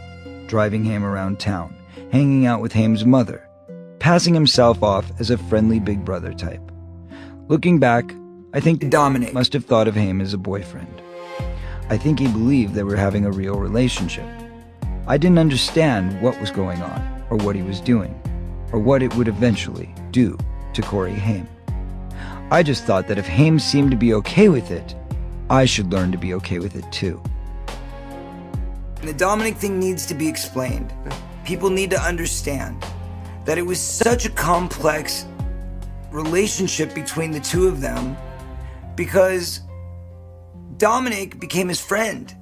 driving Haim around town, hanging out with Haim's mother, passing himself off as a friendly big brother type. Looking back, I think Dominic must have thought of Haim as a boyfriend. I think he believed they were having a real relationship. I didn't understand what was going on, or what he was doing, or what it would eventually do to Corey Haim. I just thought that if Haim seemed to be okay with it, I should learn to be okay with it too. The Dominic thing needs to be explained. People need to understand that it was such a complex relationship between the two of them because Dominic became his friend.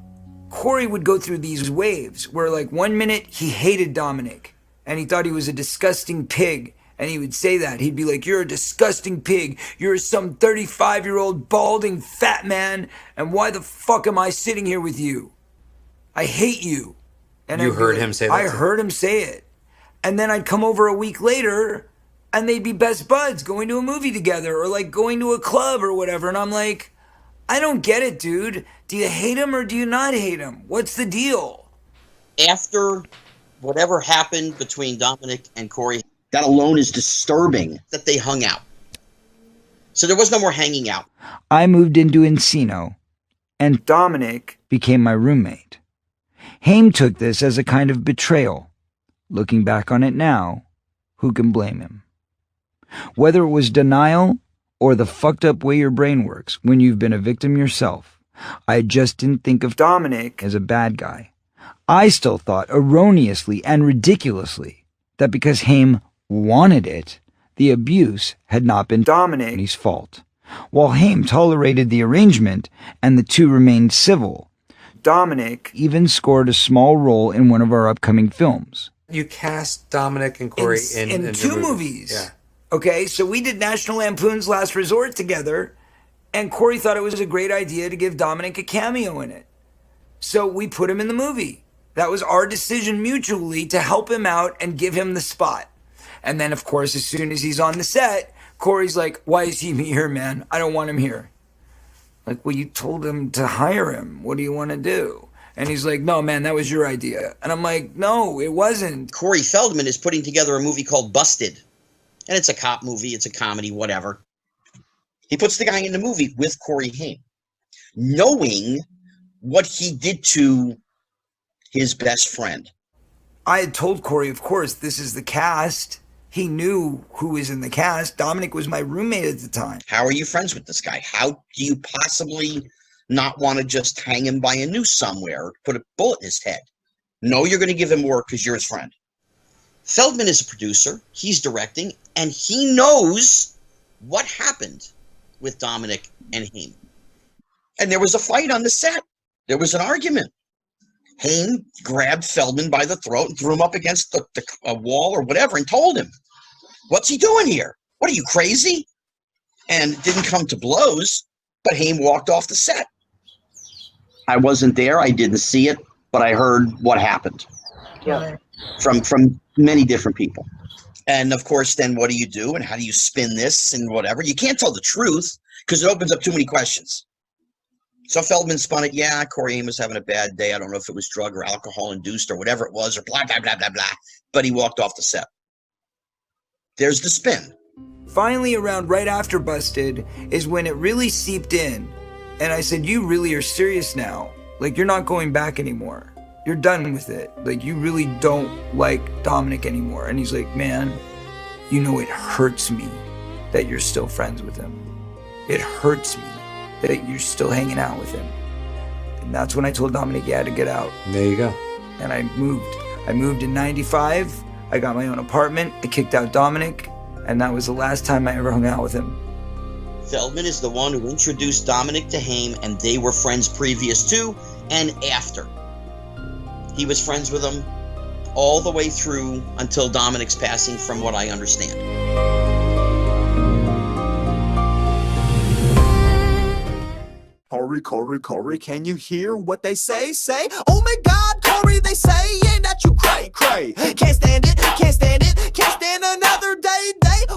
Corey would go through these waves where, like, 1 minute he hated Dominic and he thought he was a disgusting pig, and he would say that. He'd be like, "You're a disgusting pig. You're some 35-year-old balding fat man, and why the fuck am I sitting here with you? I hate you." And You I'd be heard like, him say that? I heard him say it. And then I'd come over a week later and they'd be best buds going to a movie together or, like, going to a club or whatever. And I'm like, I don't get it, dude. Do you hate him or do you not hate him? What's the deal? After whatever happened between Dominic and Corey, that alone is disturbing that they hung out. So there was no more hanging out. I moved into Encino and Dominic became my roommate. Haim took this as a kind of betrayal. Looking back on it now, who can blame him? Whether it was denial or the fucked up way your brain works when you've been a victim yourself, I just didn't think of Dominic as a bad guy. I still thought erroneously and ridiculously that because Haim wanted it, the abuse had not been Dominic's fault. While Haim tolerated the arrangement and the two remained civil, Dominic even scored a small role in one of our upcoming films. You cast Dominic and Corey in two movies. Yeah. Okay, so we did National Lampoon's Last Resort together, and Corey thought it was a great idea to give Dominic a cameo in it. So we put him in the movie. That was our decision mutually to help him out and give him the spot. And then, of course, as soon as he's on the set, Corey's like, "Why is he here, man? I don't want him here." Like, well, you told him to hire him. What do you want to do? And he's like, "No, man, that was your idea." And I'm like, "No, it wasn't." Corey Feldman is putting together a movie called Busted. And it's a cop movie, it's a comedy, whatever. He puts the guy in the movie with Corey Haim, knowing what he did to his best friend. I had told Corey, of course, this is the cast. He knew who was in the cast. Dominic was my roommate at the time. How are you friends with this guy? How do you possibly not want to just hang him by a noose somewhere, put a bullet in his head? No, you're going to give him work because you're his friend. Feldman is a producer. He's directing, and he knows what happened with Dominic and Haim. And there was a fight on the set. There was an argument. Haim grabbed Feldman by the throat and threw him up against a wall or whatever and told him, "What's he doing here? What are you, crazy?" And it didn't come to blows, but Haim walked off the set. I wasn't there. I didn't see it, but I heard what happened. Yeah. From many different people. And of course, then what do you do? And how do you spin this and whatever? You can't tell the truth because it opens up too many questions. So Feldman spun it. Yeah, Corey Haim was having a bad day. I don't know if it was drug or alcohol induced or whatever it was, or blah, blah, blah, blah, blah. But he walked off the set. There's the spin. Finally, around right after Busted is when it really seeped in. And I said, "You really are serious now. Like, you're not going back anymore. You're done with it. Like, you really don't like Dominic anymore." And he's like, "Man, you know, it hurts me that you're still friends with him. It hurts me that you're still hanging out with him." And that's when I told Dominic he had to get out. There you go. And I moved. I moved in 95. I got my own apartment. I kicked out Dominic. And that was the last time I ever hung out with him. Feldman is the one who introduced Dominic to Haim, and they were friends previous to and after. He was friends with him all the way through until Dominic's passing, from what I understand. Corey, can you hear what they say? Say, oh my God, Corey, they say, ain't that you cray. Can't stand it, can't stand another day.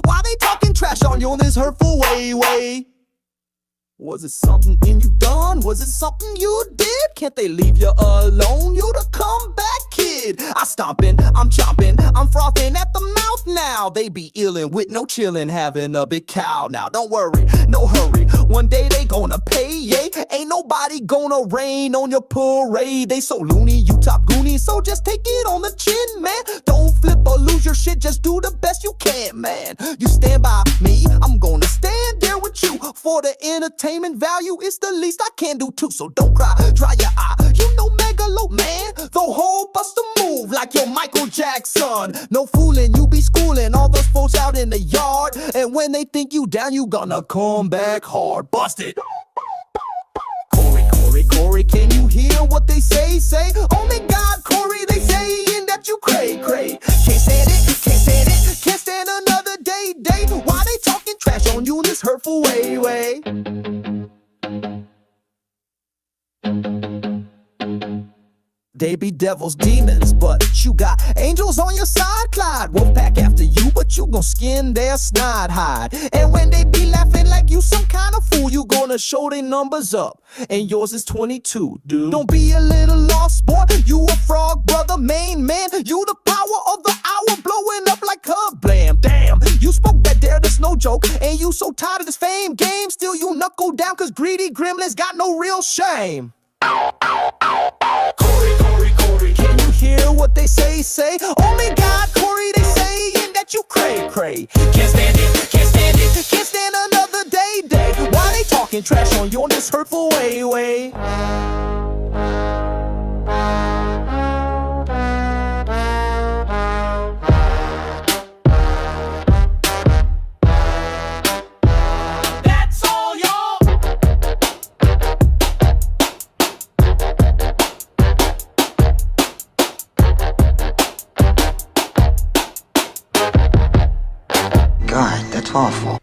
Why they talking trash on you in this hurtful way? Was it something you done? Was it something you did? Can't they leave you alone? You the comeback kid. I stomping, I'm chomping, I'm frothing at the mouth now. They be illin' with no chillin', having a big cow. Now don't worry, no hurry. One day they gonna pay, yeah. Ain't nobody gonna rain on your parade. They so loony, you top goony, so just take it on the chin, man. Don't flip or lose your shit, just do the best you can, man. You stand by me, I'm gonna stand there with you. For the entertainment value, it's the least I can do too. So don't cry, dry your eye. You know Megalo, man. The whole bust a move like you're Michael Jackson. No fooling, you be schooling all those folks out in the yard. And when they think you down, you gonna come back hard. Bust it. Corey, can you hear what they say? Say, oh my God, Corey, they saying that you cray. Can't stand another day. Why they talking trash on you in this hurtful way? They be devils, demons, but you got angels on your side, Clyde. Wolfpack after you, but you gon' skin their snide hide. And when they be laughing like you some kind of fool, you gonna show their numbers up, and yours is 22, dude. Don't be a little lost, boy. You a frog, brother, main man. You the power of the hour, blowing up like a blam. Damn, you spoke that dare, that's no joke. And you so tired of this fame game, still you knuckle down, cause greedy gremlins got no real shame. Corey, can you hear what they say? Say, oh my God, Corey, they saying that you cray. Can't stand another day. Why they talking trash on you in this hurtful way? That's all, y'all. God, that's awful.